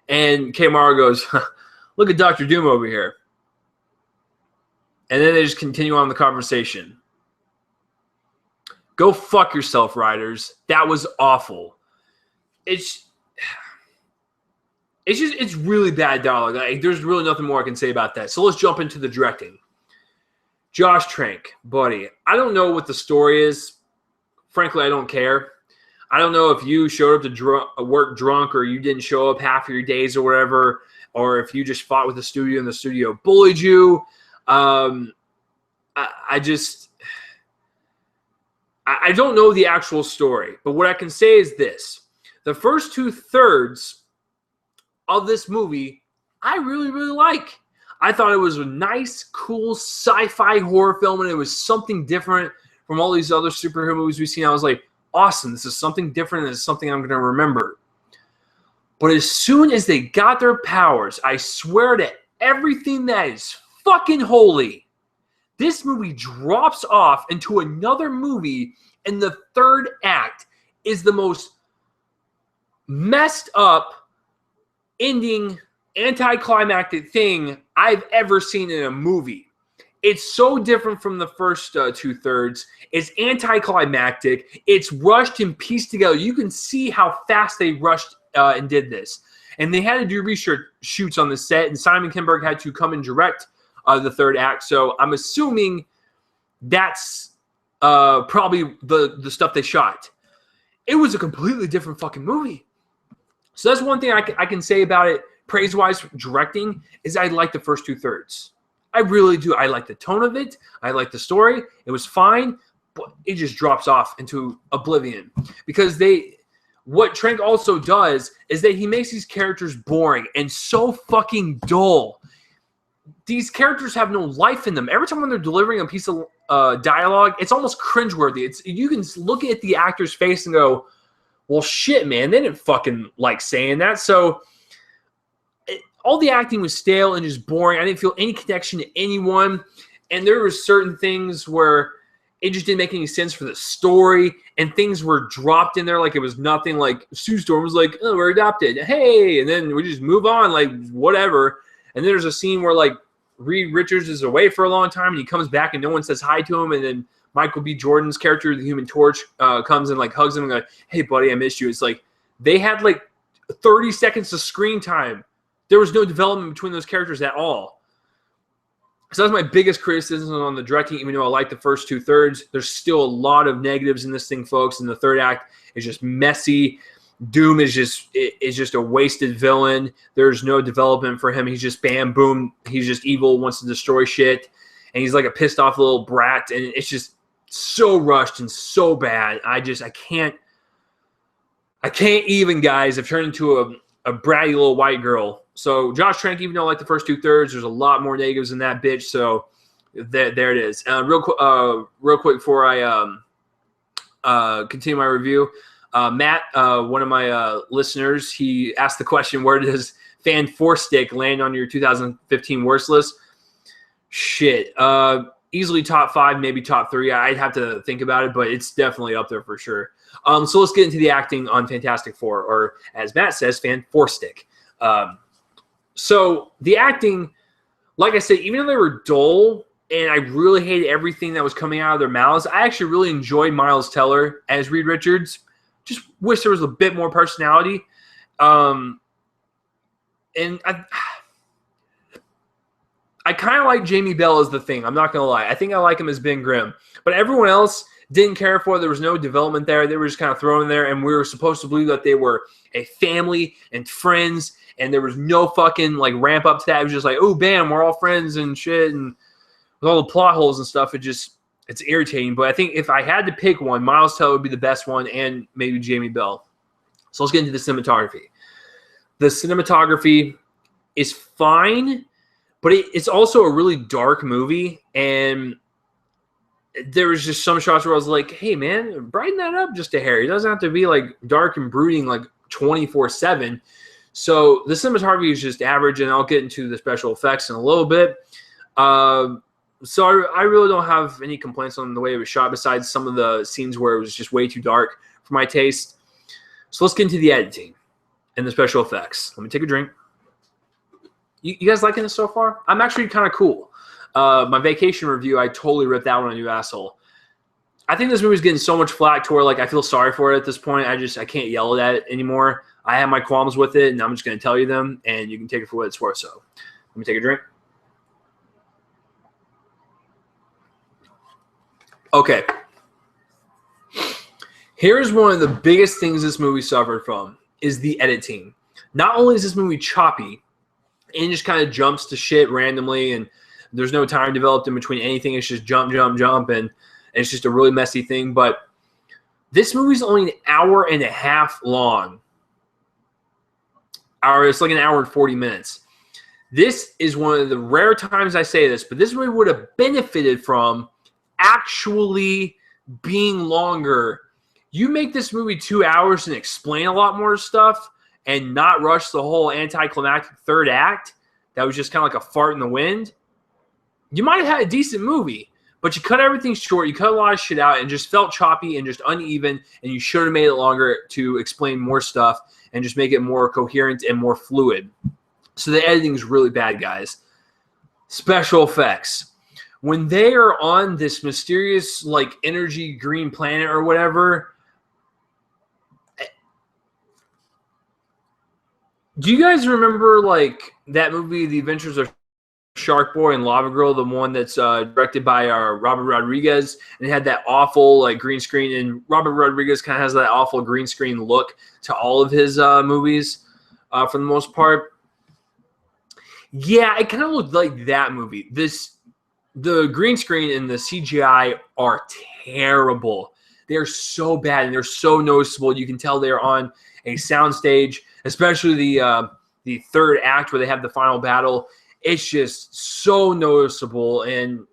Speaker 1: And Kate Mara goes, look at Dr. Doom over here. And then they just continue on the conversation. Go fuck yourself, writers. That was awful. It's really bad dialogue. Like, there's really nothing more I can say about that. So let's jump into the directing. Josh Trank, buddy. I don't know what the story is. Frankly, I don't care. I don't know if you showed up to work drunk or you didn't show up half of your days or whatever, or if you just fought with the studio and the studio bullied you. I don't know the actual story, but what I can say is this. The first 2/3 of this movie, I really, really like. I thought it was a nice, cool sci-fi horror film, and it was something different from all these other superhero movies we've seen. I was like, awesome, this is something different, and it's something I'm going to remember. But as soon as they got their powers, I swear to everything that is fucking holy, this movie drops off into another movie, and the third act is the most messed up ending, anticlimactic thing I've ever seen in a movie. It's so different from the first 2/3. It's anticlimactic. It's rushed and pieced together. You can see how fast they rushed and did this. And they had to do reshoots on the set, and Simon Kinberg had to come and direct the third act. So I'm assuming that's probably the stuff they shot. It was a completely different fucking movie. So that's one thing I can say about it, praise-wise, directing, is I like the first 2/3. I really do. I like the tone of it. I like the story. It was fine, but it just drops off into oblivion. Because what Trank also does is that he makes these characters boring and so fucking dull. These characters have no life in them. Every time when they're delivering a piece of dialogue, it's almost cringeworthy. You can look at the actor's face and go, well, shit, man, they didn't fucking like saying that. So all the acting was stale and just boring. I didn't feel any connection to anyone. And there were certain things where it just didn't make any sense for the story, and things were dropped in there like it was nothing. Like Sue Storm was like, oh, we're adopted. Hey, and then we just move on, like whatever. And then there's a scene where like Reed Richards is away for a long time and he comes back and no one says hi to him. And then Michael B. Jordan's character, the Human Torch, comes and like hugs him and goes, hey, buddy, I missed you. It's like they had like 30 seconds of screen time. There was no development between those characters at all. So that's my biggest criticism on the directing, even though I like the first 2/3. There's still a lot of negatives in this thing, folks. And the third act is just messy. Doom is just a wasted villain. There's no development for him. He's just bam, boom. He's just evil, wants to destroy shit. And he's like a pissed off little brat. And it's just so rushed and so bad. I can't even, guys. I've turned into a bratty little white girl. So Josh Trank, even though I like the first 2/3, there's a lot more negatives in that bitch. So there it is. Real quick before I continue my review, Matt, one of my listeners, he asked the question, where does Fan 4 Stick land on your 2015 worst list? Shit. Easily top 5, maybe top 3. I'd have to think about it, but it's definitely up there for sure. So let's get into the acting on Fantastic Four, or as Matt says, Fan 4 Stick. So the acting, like I said, even though they were dull and I really hated everything that was coming out of their mouths, I actually really enjoyed Miles Teller as Reed Richards. Just wish there was a bit more personality. And I kind of like Jamie Bell as the Thing. I'm not going to lie. I think I like him as Ben Grimm. But everyone else didn't care for it. There was no development there. They were just kind of thrown in there, and we were supposed to believe that they were a family and friends, and there was no fucking like ramp up to that. It was just like, oh, bam, we're all friends and shit, and with all the plot holes and stuff, it's irritating. But I think if I had to pick one, Miles Teller would be the best one, and maybe Jamie Bell. So let's get into the cinematography. The cinematography is fine, but it's also a really dark movie, and there was just some shots where I was like, hey, man, brighten that up just a hair. It doesn't have to be like dark and brooding like 24/7. So the cinematography is just average, and I'll get into the special effects in a little bit. So I really don't have any complaints on the way it was shot, besides some of the scenes where it was just way too dark for my taste. So let's get into the editing and the special effects. Let me take a drink. You guys liking this so far? I'm actually kind of cool. My vacation review, I totally ripped that one on you, asshole. I think this movie's getting so much flack to where like I feel sorry for it at this point. I can't yell at it anymore. I have my qualms with it, and I'm just going to tell you them, and you can take it for what it's worth. So let me take a drink. Okay. Here's one of the biggest things this movie suffered from is the editing. Not only is this movie choppy, and just kind of jumps to shit randomly, and there's no time developed in between anything. It's just jump, and it's just a really messy thing. But this movie's only an hour and a half long. It's like an hour and 40 minutes. This is one of the rare times I say this, but this movie would have benefited from actually being longer. You make this movie 2 hours and explain a lot more stuff and not rush the whole anticlimactic third act that was just kind of like a fart in the wind, you might have had a decent movie, but you cut everything short. You cut a lot of shit out and just felt choppy and just uneven, and you should have made it longer to explain more stuff and just make it more coherent and more fluid. So the editing is really bad, guys. Special effects. When they are on this mysterious, like, energy green planet or whatever, do you guys remember, like, that movie, The Adventures of Shark Boy and Lava Girl, the one that's directed by Robert Rodriguez, and it had that awful, like, green screen, and Robert Rodriguez kind of has that awful green screen look to all of his movies for the most part. Yeah, it kind of looked like that movie. The green screen and the CGI are terrible. They're so bad and they're so noticeable. You can tell they're on a soundstage, especially the third act where they have the final battle. It's just so noticeable, and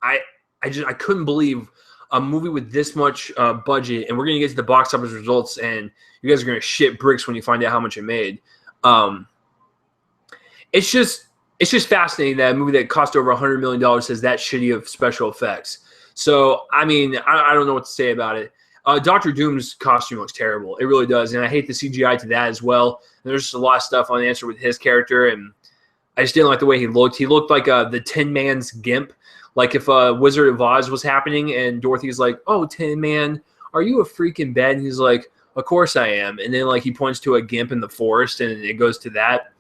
Speaker 1: I couldn't believe a movie with this much budget, and we're gonna get to the box office results, and you guys are gonna shit bricks when you find out how much it made. It's just fascinating that a movie that cost over $100 million has that shitty of special effects. So I mean, I don't know what to say about it. Doctor Doom's costume looks terrible. It really does, and I hate the CGI to that as well. And there's just a lot of stuff unanswered with his character, and I just didn't like the way he looked. He looked like the Tin Man's gimp. Like if Wizard of Oz was happening and Dorothy's like, "Oh, Tin Man, are you a freak in bed?" And he's like, "Of course I am." And then like he points to a gimp in the forest and it goes to that.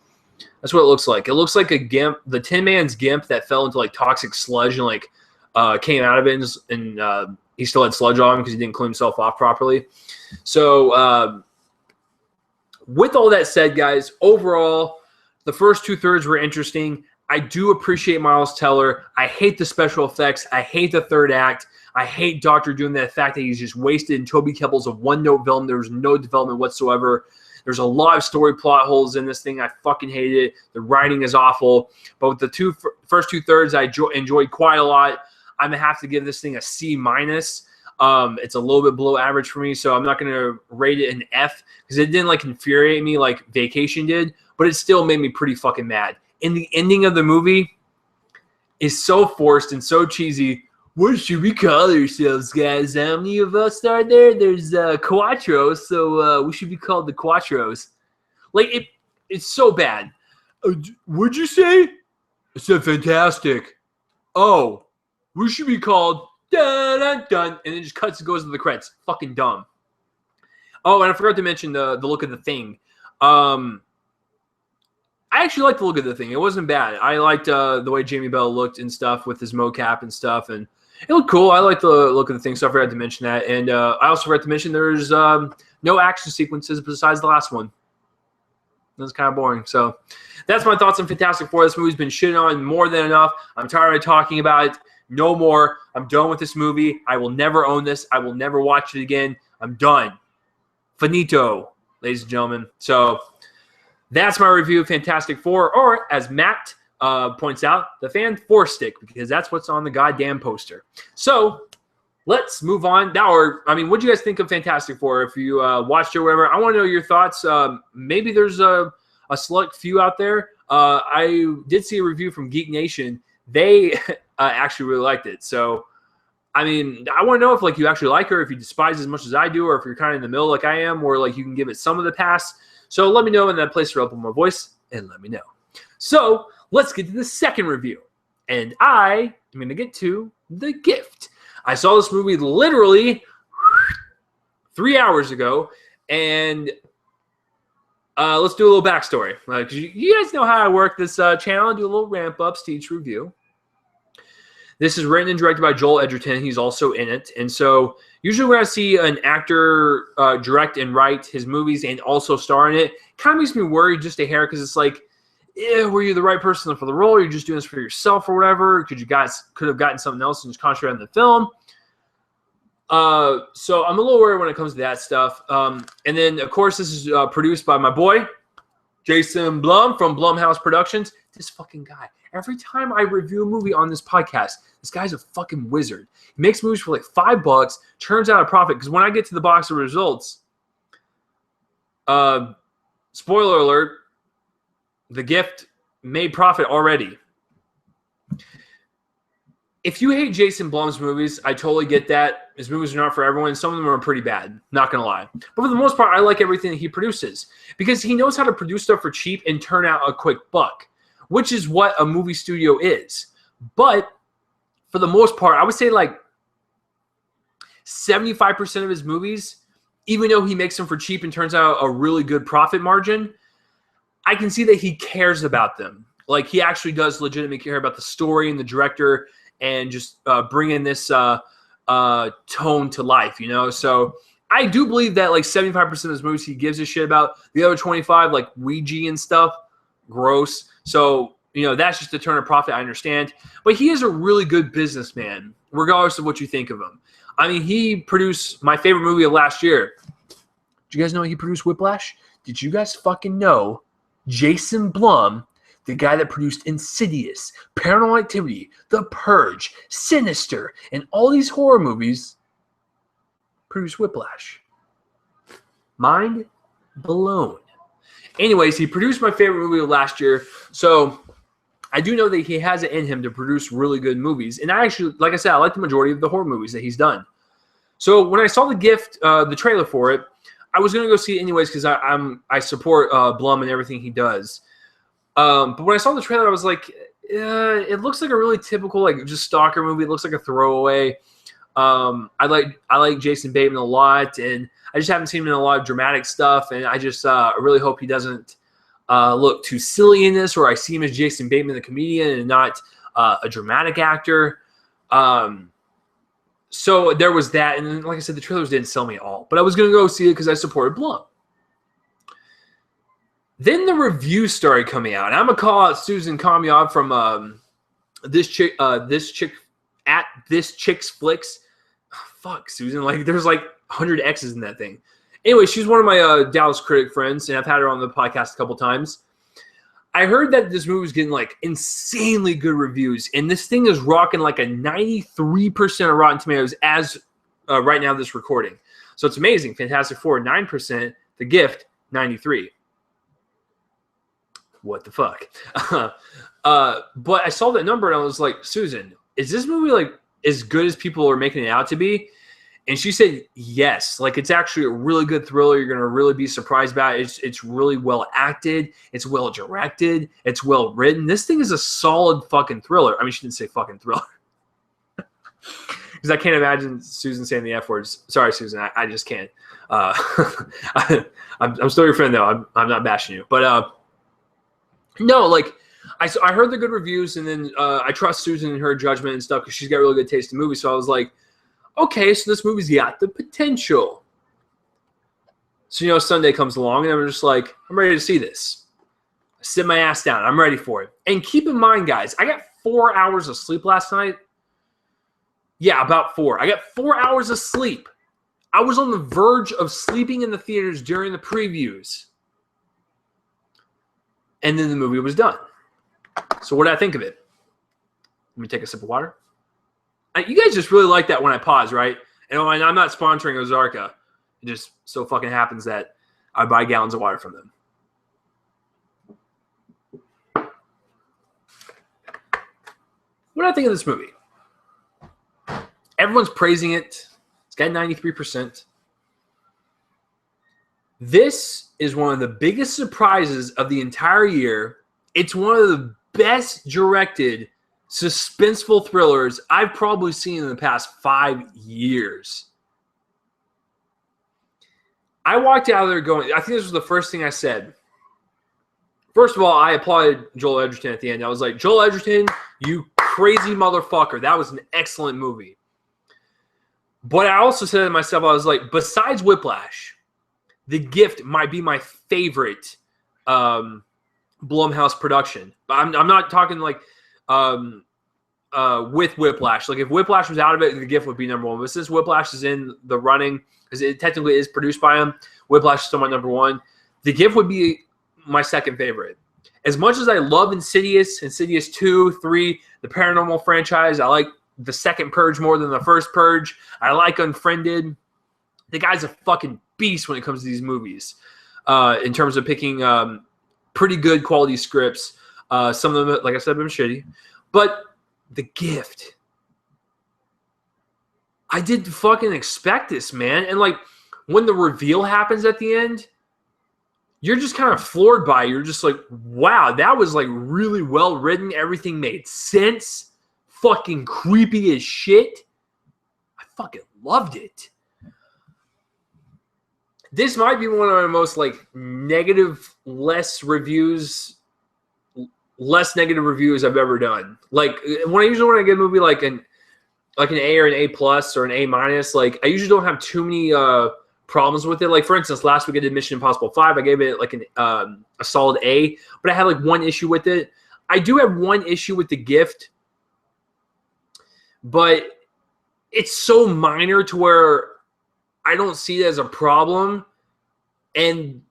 Speaker 1: That's what it looks like. It looks like a gimp, the Tin Man's gimp that fell into like toxic sludge and like came out of it and he still had sludge on him because he didn't clean himself off properly. So with all that said, guys, overall, the first 2/3 were interesting. I do appreciate Miles Teller. I hate the special effects. I hate the third act. I hate Doctor Doom, the fact that he's just wasted in Toby Kebbell's a one-note villain. There was no development whatsoever. There's a lot of story plot holes in this thing. I fucking hate it. The writing is awful. But with the first 2/3, I enjoyed quite a lot. I'm going to have to give this thing a C-. It's a little bit below average for me, so I'm not going to rate it an F because it didn't like infuriate me like Vacation did, but it still made me pretty fucking mad. And the ending of the movie is so forced and so cheesy. What should we call ourselves, guys? How many of us are there? There's Quattro, so we should be called the Quattros. Like, it's so bad. What'd you say? I said fantastic. Oh, we should be called dun dun dun, and it just cuts and goes to the credits. Fucking dumb. Oh, and I forgot to mention the look of the thing. I actually liked the look of the thing. It wasn't bad. I liked the way Jamie Bell looked and stuff with his mocap and stuff, and it looked cool. I liked the look of the thing, so I forgot to mention that. And I also forgot to mention there's no action sequences besides the last one. That's kind of boring. So that's my thoughts on Fantastic Four. This movie's been shitting on more than enough. I'm tired of talking about it. No more. I'm done with this movie. I will never own this. I will never watch it again. I'm done. Finito, ladies and gentlemen. So that's my review of Fantastic Four, or as Matt points out, the Fan Four Stick, because that's what's on the goddamn poster. So let's move on. Now, what do you guys think of Fantastic Four? If you watched it or whatever, I want to know your thoughts. Maybe there's a select few out there. I did see a review from Geek Nation. They actually really liked it. So, I want to know if like you actually like her, if you despise it as much as I do, or if you're kind of in the middle like I am, or like you can give it some of the pass. So let me know in that place where I'll put my voice and let me know. So let's get to the second review. And I am going to get to The Gift. I saw this movie literally 3 hours ago. And let's do a little backstory. You guys know how I work this channel. I do a little ramp-ups to each review. This is written and directed by Joel Edgerton. He's also in it. And so usually when I see an actor direct and write his movies and also star in it, kind of makes me worried just a hair because it's like, were you the right person for the role? You're just doing this for yourself or whatever? Could have gotten something else and just concentrate on the film? So I'm a little worried when it comes to that stuff. And then, of course, this is produced by my boy, Jason Blum from Blumhouse Productions. This fucking guy. Every time I review a movie on this podcast, this guy's a fucking wizard. He makes movies for like $5, turns out a profit. Because when I get to the box of results, spoiler alert, The Gift made profit already. If you hate Jason Blum's movies, I totally get that. His movies are not for everyone. Some of them are pretty bad, not going to lie. But for the most part, I like everything that he produces. Because he knows how to produce stuff for cheap and turn out a quick buck, which is what a movie studio is. But for the most part, I would say like 75% of his movies, even though he makes them for cheap and turns out a really good profit margin, I can see that he cares about them. Like he actually does legitimately care about the story and the director and just bringing this tone to life, you know? So I do believe that like 75% of his movies he gives a shit about. The other 25, like Ouija and stuff, gross. So, you know, that's just to turn a profit, I understand. But he is a really good businessman, regardless of what you think of him. I mean, he produced my favorite movie of last year. Did you guys know he produced Whiplash? Did you guys fucking know Jason Blum, the guy that produced Insidious, Paranormal Activity, The Purge, Sinister, and all these horror movies, produced Whiplash? Mind blown. Anyways, he produced my favorite movie of last year, so I do know that he has it in him to produce really good movies. And I actually, like I said, I like the majority of the horror movies that he's done. So when I saw The Gift, the trailer for it, I was gonna go see it anyways because I support Blum and everything he does. But when I saw the trailer, I was like, it looks like a really typical like just stalker movie. It looks like a throwaway. I like Jason Bateman a lot, and I just haven't seen him in a lot of dramatic stuff. And I just really hope he doesn't look too silly in this, or I see him as Jason Bateman, the comedian, and not a dramatic actor. So there was that, and then, like I said, the trailers didn't sell me at all. But I was going to go see it because I supported Blum. Then the reviews started coming out. And I'm going to call out Susan Kamiab from this chick at This Chick's Flicks. Oh, fuck, Susan. Like, there's like 100 X's in that thing. Anyway, she's one of my Dallas critic friends, and I've had her on the podcast a couple times. I heard that this movie was getting like insanely good reviews, and this thing is rocking like a 93% of Rotten Tomatoes as right now this recording. So it's amazing. Fantastic Four 9%, The Gift 93%. What the fuck? But I saw that number and I was like, Susan, is this movie like as good as people are making it out to be? And she said, yes. Like, it's actually a really good thriller. You're going to really be surprised about it. It's really well acted. It's well directed. It's well written. This thing is a solid fucking thriller. I mean, she didn't say fucking thriller. Because I can't imagine Susan saying the F words. Sorry, Susan. I just can't. I'm still your friend, though. I'm not bashing you. But, no, like, I heard the good reviews, and then I trust Susan in her judgment and stuff because she's got really good taste in movies. So I was like, okay, so this movie's got the potential. So, Sunday comes along, and I'm just like, I'm ready to see this. I sit my ass down. I'm ready for it. And keep in mind, guys, I got 4 hours of sleep last night. Yeah, about 4. I got 4 hours of sleep. I was on the verge of sleeping in the theaters during the previews. And then the movie was done. So what did I think of it? Let me take a sip of water. You guys just really like that when I pause, right? And I'm not sponsoring Ozarka. It just so fucking happens that I buy gallons of water from them. What do I think of this movie? Everyone's praising it. It's got 93%. This is one of the biggest surprises of the entire year. It's one of the best directed suspenseful thrillers I've probably seen in the past 5 years. I walked out of there going, I think this was the first thing I said. First of all, I applauded Joel Edgerton at the end. I was like, Joel Edgerton, you crazy motherfucker. That was an excellent movie. But I also said to myself, I was like, besides Whiplash, The Gift might be my favorite Blumhouse production. I'm not talking like with Whiplash. Like, if Whiplash was out of it, The Gift would be number one. But since Whiplash is in the running, because it technically is produced by him, Whiplash is still my number one. The Gift would be my second favorite. As much as I love Insidious 2, 3, the Paranormal franchise, I like the second Purge more than the first Purge. I like Unfriended. The guy's a fucking beast when it comes to these movies. In terms of picking pretty good quality scripts. Some of them, like I said, have been shitty. But The Gift. I didn't fucking expect this, man. And like, when the reveal happens at the end, you're just kind of floored by it. You're just like, wow, that was like really well written. Everything made sense. Fucking creepy as shit. I fucking loved it. This might be one of the most like negative, less negative reviews I've ever done. Like, when I get a movie like an A or an A plus or an A minus, like, I usually don't have too many problems with it. Like, for instance, last week I did Mission Impossible 5. I gave it like a solid A, but I had like one issue with it. I do have one issue with The Gift, but it's so minor to where I don't see it as a problem. And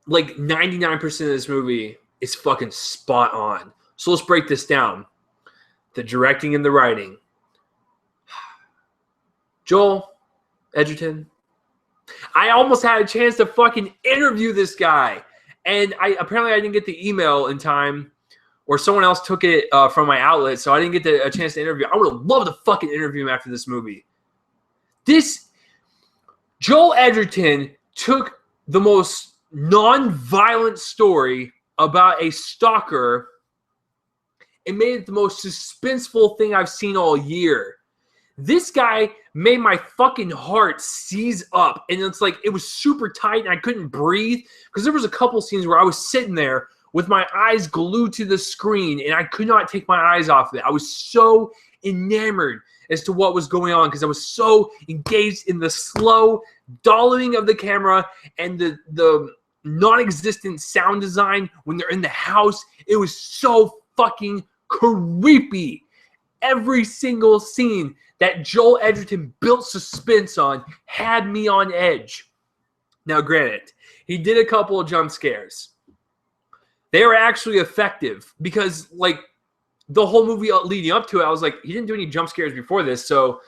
Speaker 1: like 99% of this movie is fucking spot on. So let's break this down. The directing and the writing. Joel Edgerton. I almost had a chance to fucking interview this guy. And apparently I didn't get the email in time, or someone else took it from my outlet, so I didn't get a chance to interview. I would have loved to fucking interview him after this movie. Joel Edgerton took the most non-violent story about a stalker and made it the most suspenseful thing I've seen all year. This guy made my fucking heart seize up, and it's like it was super tight and I couldn't breathe because there was a couple scenes where I was sitting there with my eyes glued to the screen and I could not take my eyes off of it. I was so enamored as to what was going on because I was so engaged in the slow dollaring of the camera and the non-existent sound design when they're in the house. It was so fucking creepy. Every single scene that Joel Edgerton built suspense on had me on edge. Now, granted, he did a couple of jump scares. They were actually effective because, like, the whole movie leading up to it, I was like, he didn't do any jump scares before this, so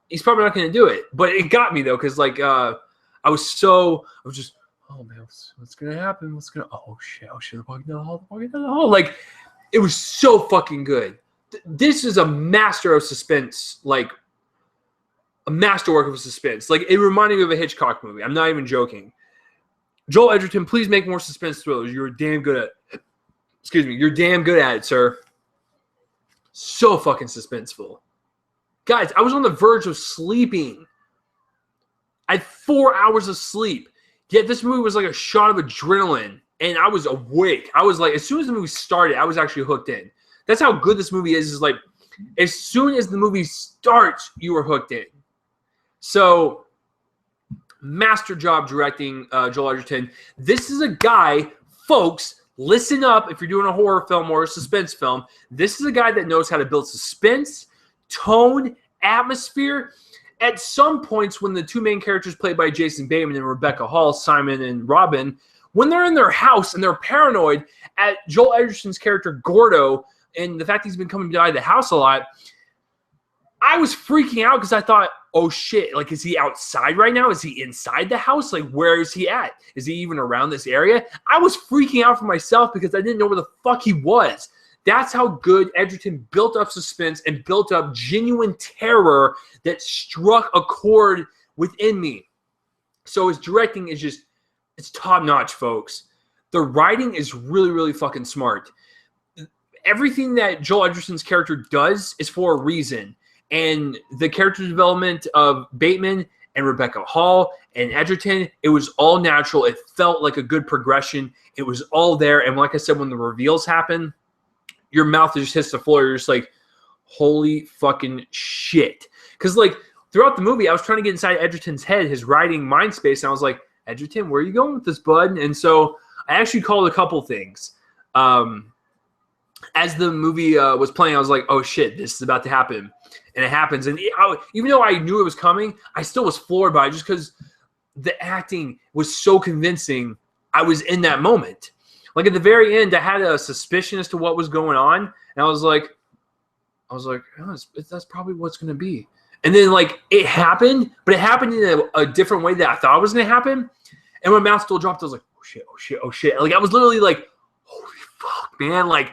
Speaker 1: he's probably not going to do it. But it got me, though, because, like, I was just, oh, man, what's going to happen? Oh, shit, they're walking down the hall. Like, it was so fucking good. This is a master of suspense, like a masterwork of suspense. Like, it reminded me of a Hitchcock movie. I'm not even joking. Joel Edgerton, please make more suspense thrillers. You're damn good at You're damn good at it, sir. So fucking suspenseful. Guys, I was on the verge of sleeping. I had 4 hours of sleep. Yet this movie was like a shot of adrenaline. And I was awake. I was like, as soon as the movie started, I was actually hooked in. That's how good this movie is like, as soon as the movie starts, you are hooked in. So, master job directing Joel Edgerton. This is a guy, folks, listen up if you're doing a horror film or a suspense film. This is a guy that knows how to build suspense, tone, atmosphere. At some points when the two main characters played by Jason Bateman and Rebecca Hall, Simon and Robin, when they're in their house and they're paranoid at Joel Edgerton's character Gordo and the fact he's been coming by the house a lot, I was freaking out because I thought, oh shit, like, is he outside right now? Is he inside the house? Like, where is he at? Is he even around this area? I was freaking out for myself because I didn't know where the fuck he was. That's how good Edgerton built up suspense and built up genuine terror that struck a chord within me. So his directing is just, it's top notch, folks. The writing is really, really fucking smart. Everything that Joel Edgerton's character does is for a reason. And the character development of Bateman and Rebecca Hall and Edgerton, it was all natural. It felt like a good progression. It was all there. And like I said, when the reveals happen, your mouth just hits the floor. You're just like, holy fucking shit. Because, like, throughout the movie, I was trying to get inside Edgerton's head, his writing mind space. And I was like, Edgerton, where are you going with this, bud? And so I actually called a couple things. As the movie was playing, I was like, oh shit, this is about to happen. And it happens. And even though I knew it was coming, I still was floored by it just because the acting was so convincing. I was in that moment. Like, at the very end, I had a suspicion as to what was going on. And I was like, oh, that's probably what's going to be. And then, like, it happened, but it happened in a different way that I thought it was going to happen. And my mouth still dropped. I was like, oh shit, oh shit, oh shit. Like, I was literally like, holy fuck, man. Like,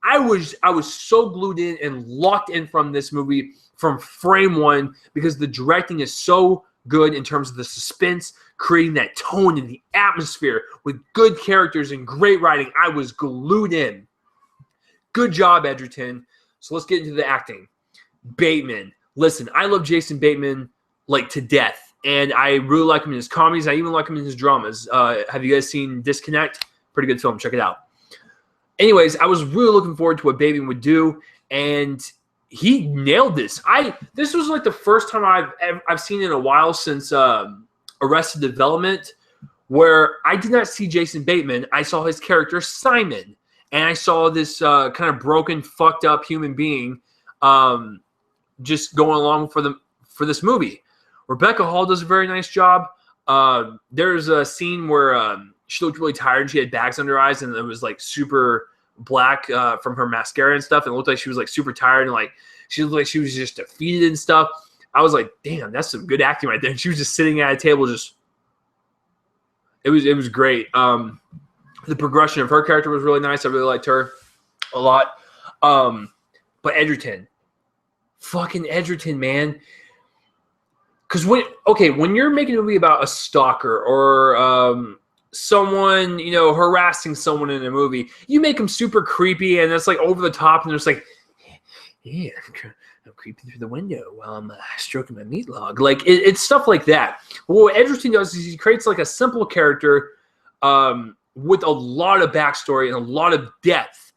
Speaker 1: I was so glued in and locked in from this movie from frame one because the directing is so good in terms of the suspense, creating that tone and the atmosphere with good characters and great writing. I was glued in. Good job, Edgerton. So let's get into the acting. Bateman. Listen, I love Jason Bateman like to death, and I really like him in his comedies. I even like him in his dramas. Have you guys seen Disconnect? Pretty good film. Check it out. Anyways, I was really looking forward to what Bateman would do, and he nailed this. This was like the first time I've seen in a while since Arrested Development where I did not see Jason Bateman. I saw his character Simon, and I saw this kind of broken, fucked up human being just going along for this movie. Rebecca Hall does a very nice job. There's a scene where she looked really tired and she had bags under her eyes and it was like super black from her mascara and stuff. And it looked like she was like super tired and like she looked like she was just defeated and stuff. I was like, damn, that's some good acting right there. And she was just sitting at a table, just it was great. The progression of her character was really nice. I really liked her a lot. But Edgerton, fucking Edgerton, man. Because when you're making a movie about a stalker or someone, you know, harassing someone in a movie, you make them super creepy and it's like over the top and there's like, yeah, I'm creeping through the window while I'm stroking my meat log. Like it's stuff like that. Well, what Edgerton does is he creates like a simple character with a lot of backstory and a lot of depth,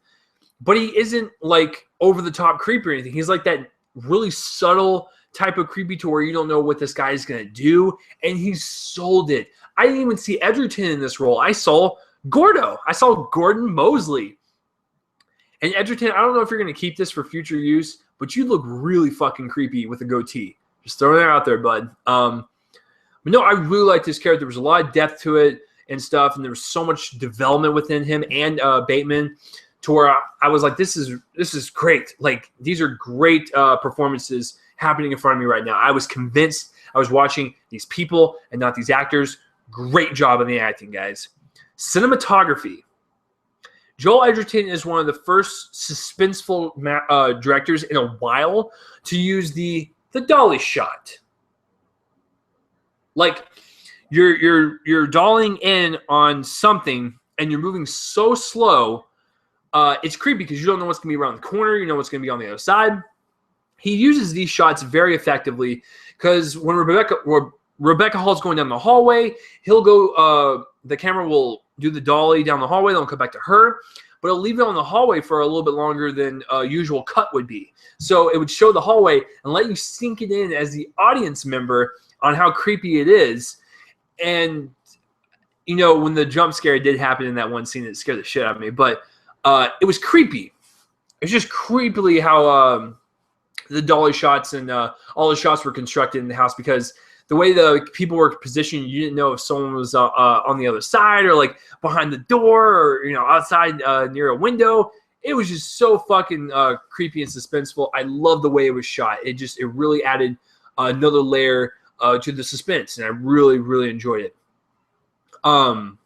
Speaker 1: but he isn't like over the top creepy or anything. He's like that really subtle type of creepy to where you don't know what this guy is going to do, and he sold it. I didn't even see Edgerton in this role. I saw Gordo. I saw Gordon Mosley. And Edgerton, I don't know if you're going to keep this for future use, but you look really fucking creepy with a goatee. Just throwing it out there, bud. But no, I really liked this character. There was a lot of depth to it and stuff, and there was so much development within him and Bateman to where I was like, this is great. Like, these are great performances happening in front of me right now. I was convinced I was watching these people and not these actors. Great job on the acting, guys. Cinematography. Joel Edgerton is one of the first suspenseful directors in a while to use the dolly shot. Like, you're dolling in on something and you're moving so slow, it's creepy because you don't know what's going to be around the corner. You know what's going to be on the other side. He uses these shots very effectively because when Rebecca Hall's going down the hallway, he'll go, the camera will do the dolly down the hallway, then it'll come back to her, but it'll leave it on the hallway for a little bit longer than a usual cut would be. So it would show the hallway and let you sink it in as the audience member on how creepy it is. And, you know, when the jump scare did happen in that one scene, it scared the shit out of me, but it was creepy. It was just creepily how the dolly shots and all the shots were constructed in the house, because the way the people were positioned, you didn't know if someone was on the other side or like behind the door or, you know, outside near a window. It was just so fucking creepy and suspenseful. I love the way it was shot. It really added another layer to the suspense, and I really, really enjoyed it. Do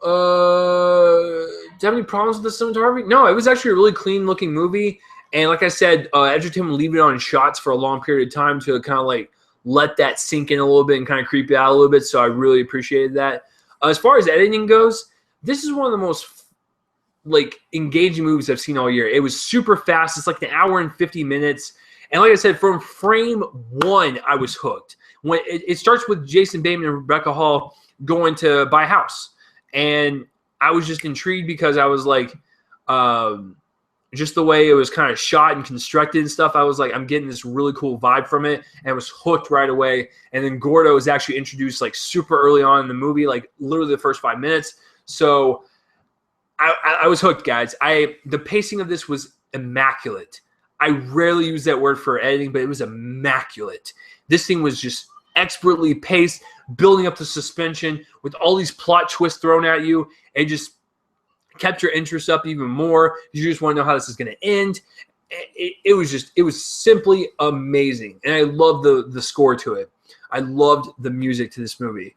Speaker 1: you have any problems with the cinematography? No, it was actually a really clean looking movie. And like I said, Edgerton would leave it on shots for a long period of time to kind of like let that sink in a little bit and kind of creep it out a little bit. So I really appreciated that. As far as editing goes, this is one of the most like engaging movies I've seen all year. It was super fast. It's like an hour and 50 minutes. And like I said, from frame one, I was hooked. When it starts with Jason Bateman and Rebecca Hall going to buy a house. And I was just intrigued because I was like, just the way it was kind of shot and constructed and stuff, I was like, I'm getting this really cool vibe from it, and I was hooked right away. And then Gordo was actually introduced like super early on in the movie, like literally the first 5 minutes. So I was hooked, guys. The pacing of this was immaculate. I rarely use that word for editing, but it was immaculate. This thing was just expertly paced, building up the suspension with all these plot twists thrown at you. It just kept your interest up even more. You just want to know how this is going to end. It was simply amazing. And I love the score to it. I loved the music to this movie.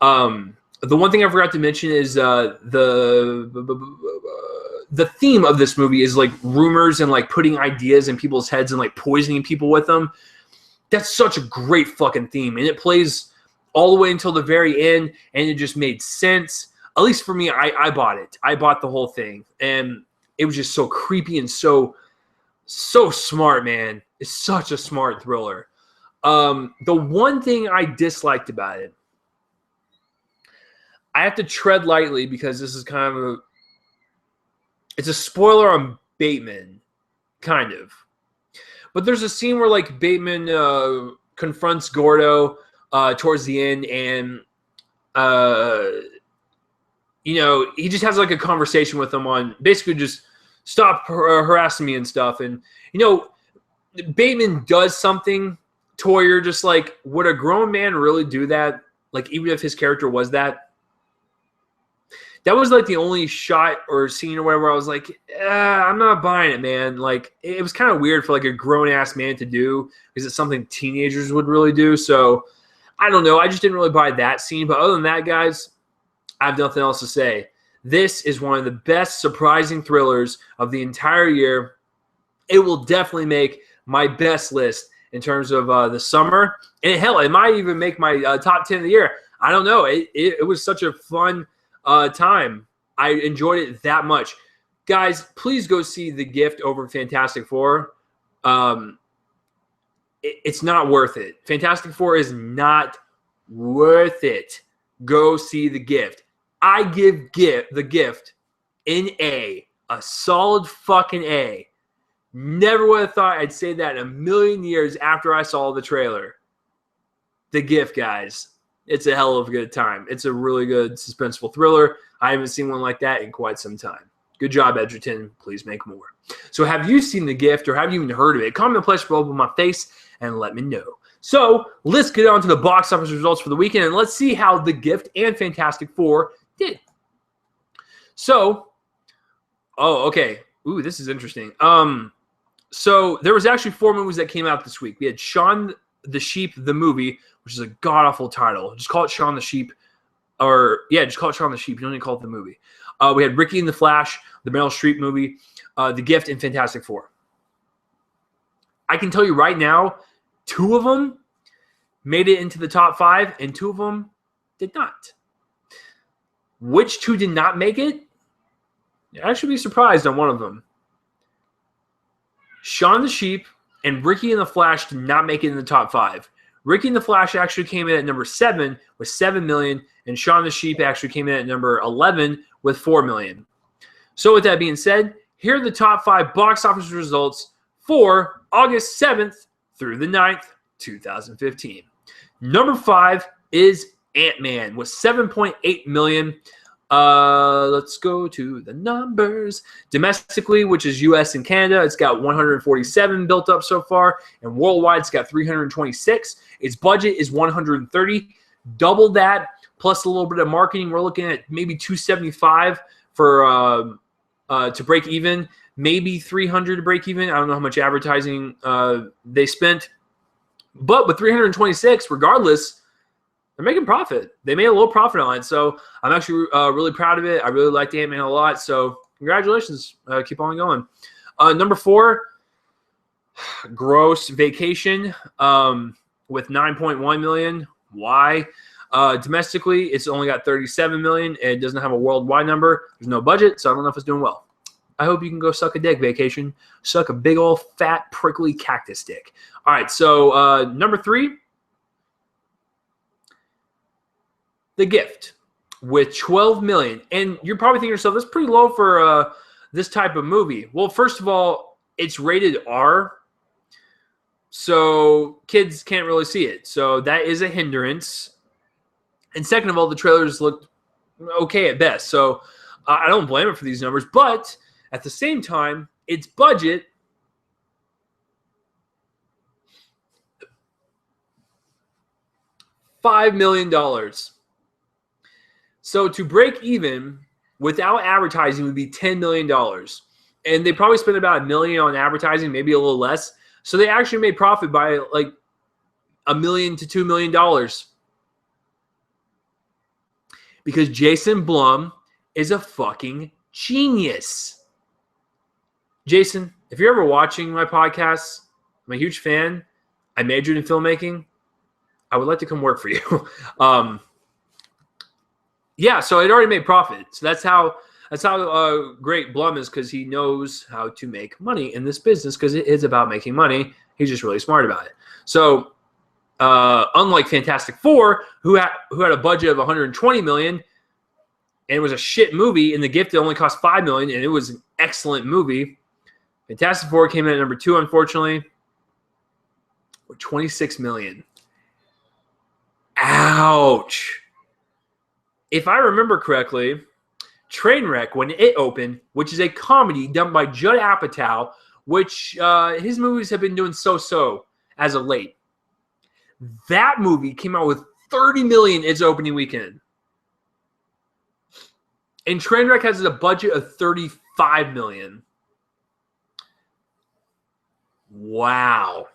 Speaker 1: The one thing I forgot to mention is the theme of this movie is like rumors and like putting ideas in people's heads and like poisoning people with them. That's such a great fucking theme. And it plays all the way until the very end, and it just made sense. At least for me, I bought it. I bought the whole thing. And it was just so creepy and so smart, man. It's such a smart thriller. The one thing I disliked about it, I have to tread lightly because this is kind of it's a spoiler on Bateman, kind of. But there's a scene where like Bateman confronts Gordo towards the end, and you know, he just has like a conversation with him on basically just stop harassing me and stuff. And, Bateman does something to where you're just like, would a grown man really do that? Like, even if his character was that? That was like the only shot or scene or whatever. I was like, I'm not buying it, man. Like, it was kind of weird for like a grown ass man to do because it's something teenagers would really do. So I don't know. I just didn't really buy that scene. But other than that, guys, I have nothing else to say. This is one of the best surprising thrillers of the entire year. It will definitely make my best list in terms of the summer. And hell, it might even make my top 10 of the year. I don't know. It was such a fun time. I enjoyed it that much. Guys, please go see The Gift over Fantastic Four. It's not worth it. Fantastic Four is not worth it. Go see The Gift. I give The Gift an A. A solid fucking A. Never would have thought I'd say that in a million years after I saw the trailer. The Gift, guys. It's a hell of a good time. It's a really good suspenseful thriller. I haven't seen one like that in quite some time. Good job, Edgerton. Please make more. So have you seen The Gift or have you even heard of it? Comment pleasure below my face and let me know. So let's get on to the box office results for the weekend and let's see how The Gift and Fantastic Four did. So, okay. Ooh, this is interesting. So there was actually 4 movies that came out this week. We had Shaun the Sheep, the movie, which is a god-awful title. Just call it Shaun the Sheep. Just call it Shaun the Sheep. You don't need to call it the movie. We had Ricky and the Flash, the Meryl Streep movie, The Gift, and Fantastic Four. I can tell you right now, 2 of them made it into the top 5, and 2 of them did not. Which 2 did not make it? You'd actually be surprised on one of them. Shaun the Sheep and Ricky and the Flash did not make it in the top 5. Ricky and the Flash actually came in at number 7 with 7 million, and Shaun the Sheep actually came in at number 11 with 4 million. So with that being said, here are the top 5 box office results for August 7th through the 9th, 2015. Number 5 is Ant-Man with 7.8 million. Let's go to the numbers. Domestically, which is US and Canada, it's got 147 built up so far, and worldwide it's got 326. Its budget is 130. Double that plus a little bit of marketing. We're looking at maybe 275 for to break even, maybe 300 to break even. I don't know how much advertising they spent, but with 326, regardless, they're making profit. They made a little profit on it, so I'm actually really proud of it. I really liked Ant-Man a lot, so congratulations. Keep on going. Number 4, Gross Vacation with 9.1 million. Why? Domestically, it's only got 37 million. And it doesn't have a worldwide number. There's no budget, so I don't know if it's doing well. I hope you can go suck a dick, Vacation. Suck a big old fat prickly cactus dick. All right, so number 3, The Gift with 12 million. And you're probably thinking to yourself, that's pretty low for this type of movie. Well, first of all, it's rated R, so kids can't really see it. So that is a hindrance. And second of all, the trailers looked okay at best. So I don't blame it for these numbers. But at the same time, its budget $5 million. So to break even without advertising would be $10 million. And they probably spent about $1 million on advertising, maybe a little less. So they actually made profit by like $1 million to $2 million. Because Jason Blum is a fucking genius. Jason, if you're ever watching my podcast, I'm a huge fan. I majored in filmmaking. I would like to come work for you. Yeah, so it already made profit. So that's how great Blum is, because he knows how to make money in this business, because it is about making money. He's just really smart about it. So unlike Fantastic Four, who had a budget of 120 million, and it was a shit movie, and The Gift only cost 5 million, and it was an excellent movie. Fantastic Four came in at number 2, unfortunately, with 26 million. Ouch. If I remember correctly, Trainwreck, when it opened, which is a comedy done by Judd Apatow, which his movies have been doing so-so as of late. That movie came out with $30 million its opening weekend. And Trainwreck has a budget of $35 million. Wow.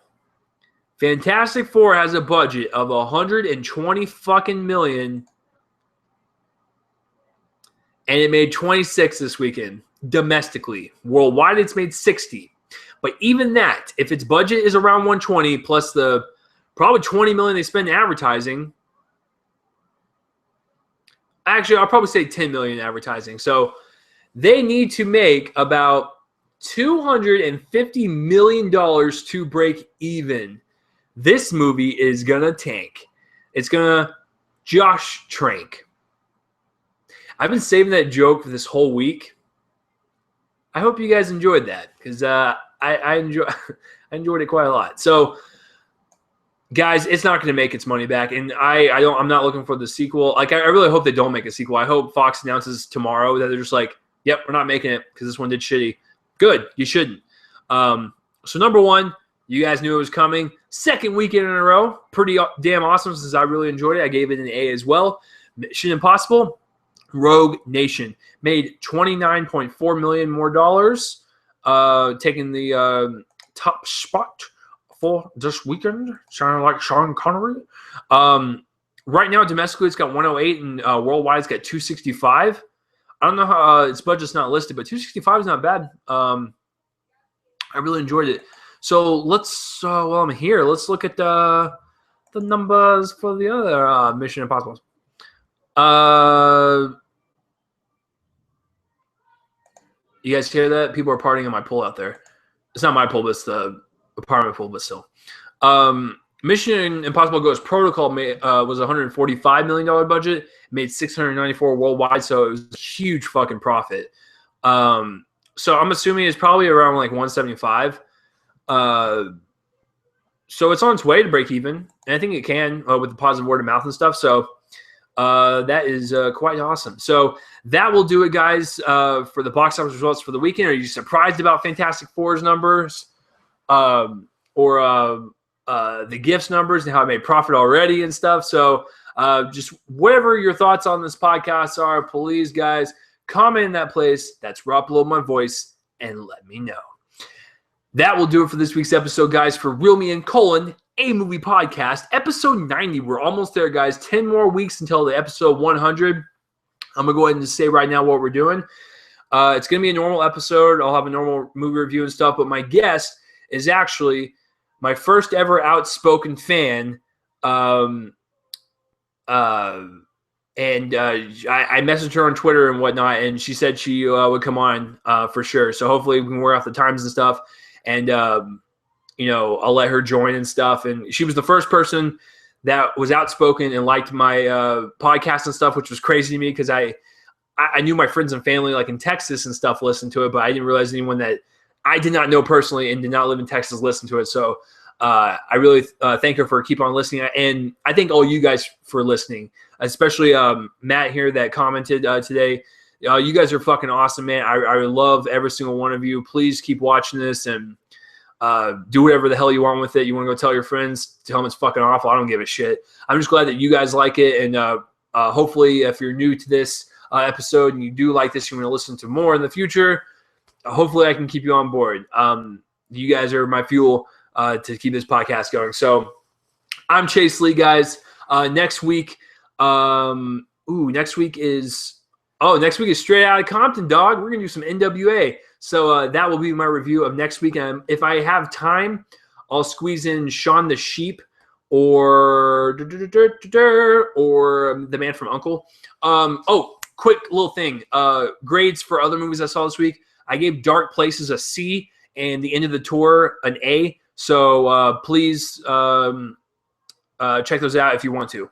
Speaker 1: Fantastic Four has a budget of $120 fucking million. And it made 26 this weekend domestically. Worldwide, it's made 60. But even that, if its budget is around 120 plus the probably 20 million they spend in advertising, actually, I'll probably say 10 million in advertising. So they need to make about $250 million to break even. This movie is gonna tank. It's gonna Josh Trank. I've been saving that joke for this whole week. I hope you guys enjoyed that because I enjoyed it quite a lot. So, guys, it's not going to make its money back, and I'm not looking for the sequel. Like, I really hope they don't make a sequel. I hope Fox announces tomorrow that they're just like, "Yep, we're not making it because this one did shitty." Good, you shouldn't. So number one, you guys knew it was coming. Second weekend in a row, pretty damn awesome since I really enjoyed it. I gave it an A as well. Mission Impossible. Rogue Nation made $29.4 million more dollars, taking the top spot for this weekend. Sounding like Sean Connery. Right now, domestically, it's got 108, and worldwide, it's got 265. I don't know how its budget's not listed, but 265 is not bad. I really enjoyed it. So let's, while I'm here, let's look at the numbers for the other Mission Impossible. You guys hear that? People are partying on my pool out there. It's not my pool, but it's the apartment pool, but still. Mission Impossible Ghost Protocol was a $145 million budget. Made $694 worldwide, so it was a huge fucking profit. So I'm assuming it's probably around like 175. So it's on its way to break even, and I think it can with the positive word of mouth and stuff. So that is quite awesome. So that will do it, guys, for the box office results for the weekend. Are you surprised about Fantastic Four's numbers or the gifts numbers and how it made profit already and stuff? So just whatever your thoughts on this podcast are, please, guys, comment in that place. That's where I upload my voice and let me know. That will do it for this week's episode, guys, for Reel Me In: A Movie Podcast, episode 90. We're almost there, guys. 10 more weeks until the episode 100. I'm going to go ahead and just say right now what we're doing. It's going to be a normal episode. I'll have a normal movie review and stuff, but my guest is actually my first ever outspoken fan. I messaged her on Twitter and whatnot, and she said she would come on for sure. So hopefully we can work out the times and stuff. And, I'll let her join and stuff. And she was the first person that was outspoken and liked my podcast and stuff, which was crazy to me because I knew my friends and family like in Texas and stuff listened to it, but I didn't realize anyone that I did not know personally and did not live in Texas listened to it. So I really thank her for keep on listening. And I thank all you guys for listening, especially Matt here that commented today. You guys are fucking awesome, man. I love every single one of you. Please keep watching this and do whatever the hell you want with it. You want to go tell your friends, tell them it's fucking awful. I don't give a shit. I'm just glad that you guys like it. And hopefully if you're new to this episode and you do like this, you want to listen to more in the future, hopefully I can keep you on board. You guys are my fuel to keep this podcast going. So I'm Chase Lee, guys. Next week is Straight Outta Compton, dog. We're going to do some NWA. So that will be my review of next week. And if I have time, I'll squeeze in Shaun the Sheep or The Man from U.N.C.L.E. Quick little thing. Grades for other movies I saw this week. I gave Dark Places a C and The End of the Tour an A. So please check those out if you want to.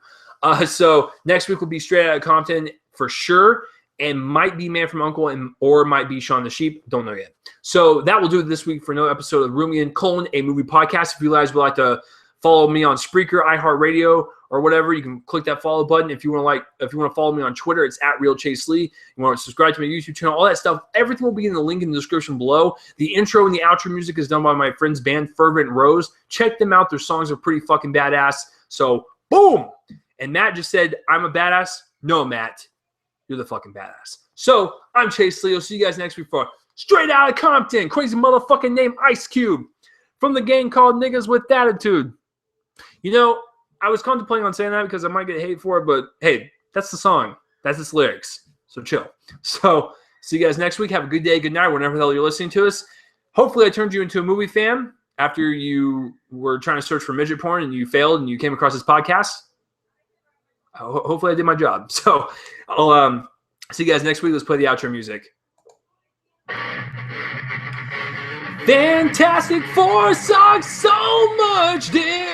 Speaker 1: So next week will be Straight Outta Compton for sure. And might be Man from U.N.C.L.E. or might be Shaun the Sheep. Don't know yet. So that will do it this week for another episode of Reel Me In: A Movie Podcast. If you guys would like to follow me on Spreaker, iHeartRadio, or whatever. You can click that follow button. If you want to follow me on Twitter, it's @RealChaseLee. You want to subscribe to my YouTube channel, all that stuff. Everything will be in the link in the description below. The intro and the outro music is done by my friend's band, Fervent Roze. Check them out. Their songs are pretty fucking badass. So, boom! And Matt just said, I'm a badass. No, Matt, you're the fucking badass. So, I'm Chase Lee. I'll see you guys next week for Straight Outta Compton. Crazy motherfucking name, Ice Cube. From the gang called Niggas with Attitude. You know, I was contemplating on saying that because I might get hate for it, but hey, that's the song. That's its lyrics. So chill. So, see you guys next week. Have a good day, good night, whenever the hell you're listening to us. Hopefully I turned you into a movie fan after you were trying to search for midget porn and you failed and you came across this podcast. Hopefully I did my job. So, I'll see you guys next week. Let's play the outro music. Fantastic Four sucks so much dick.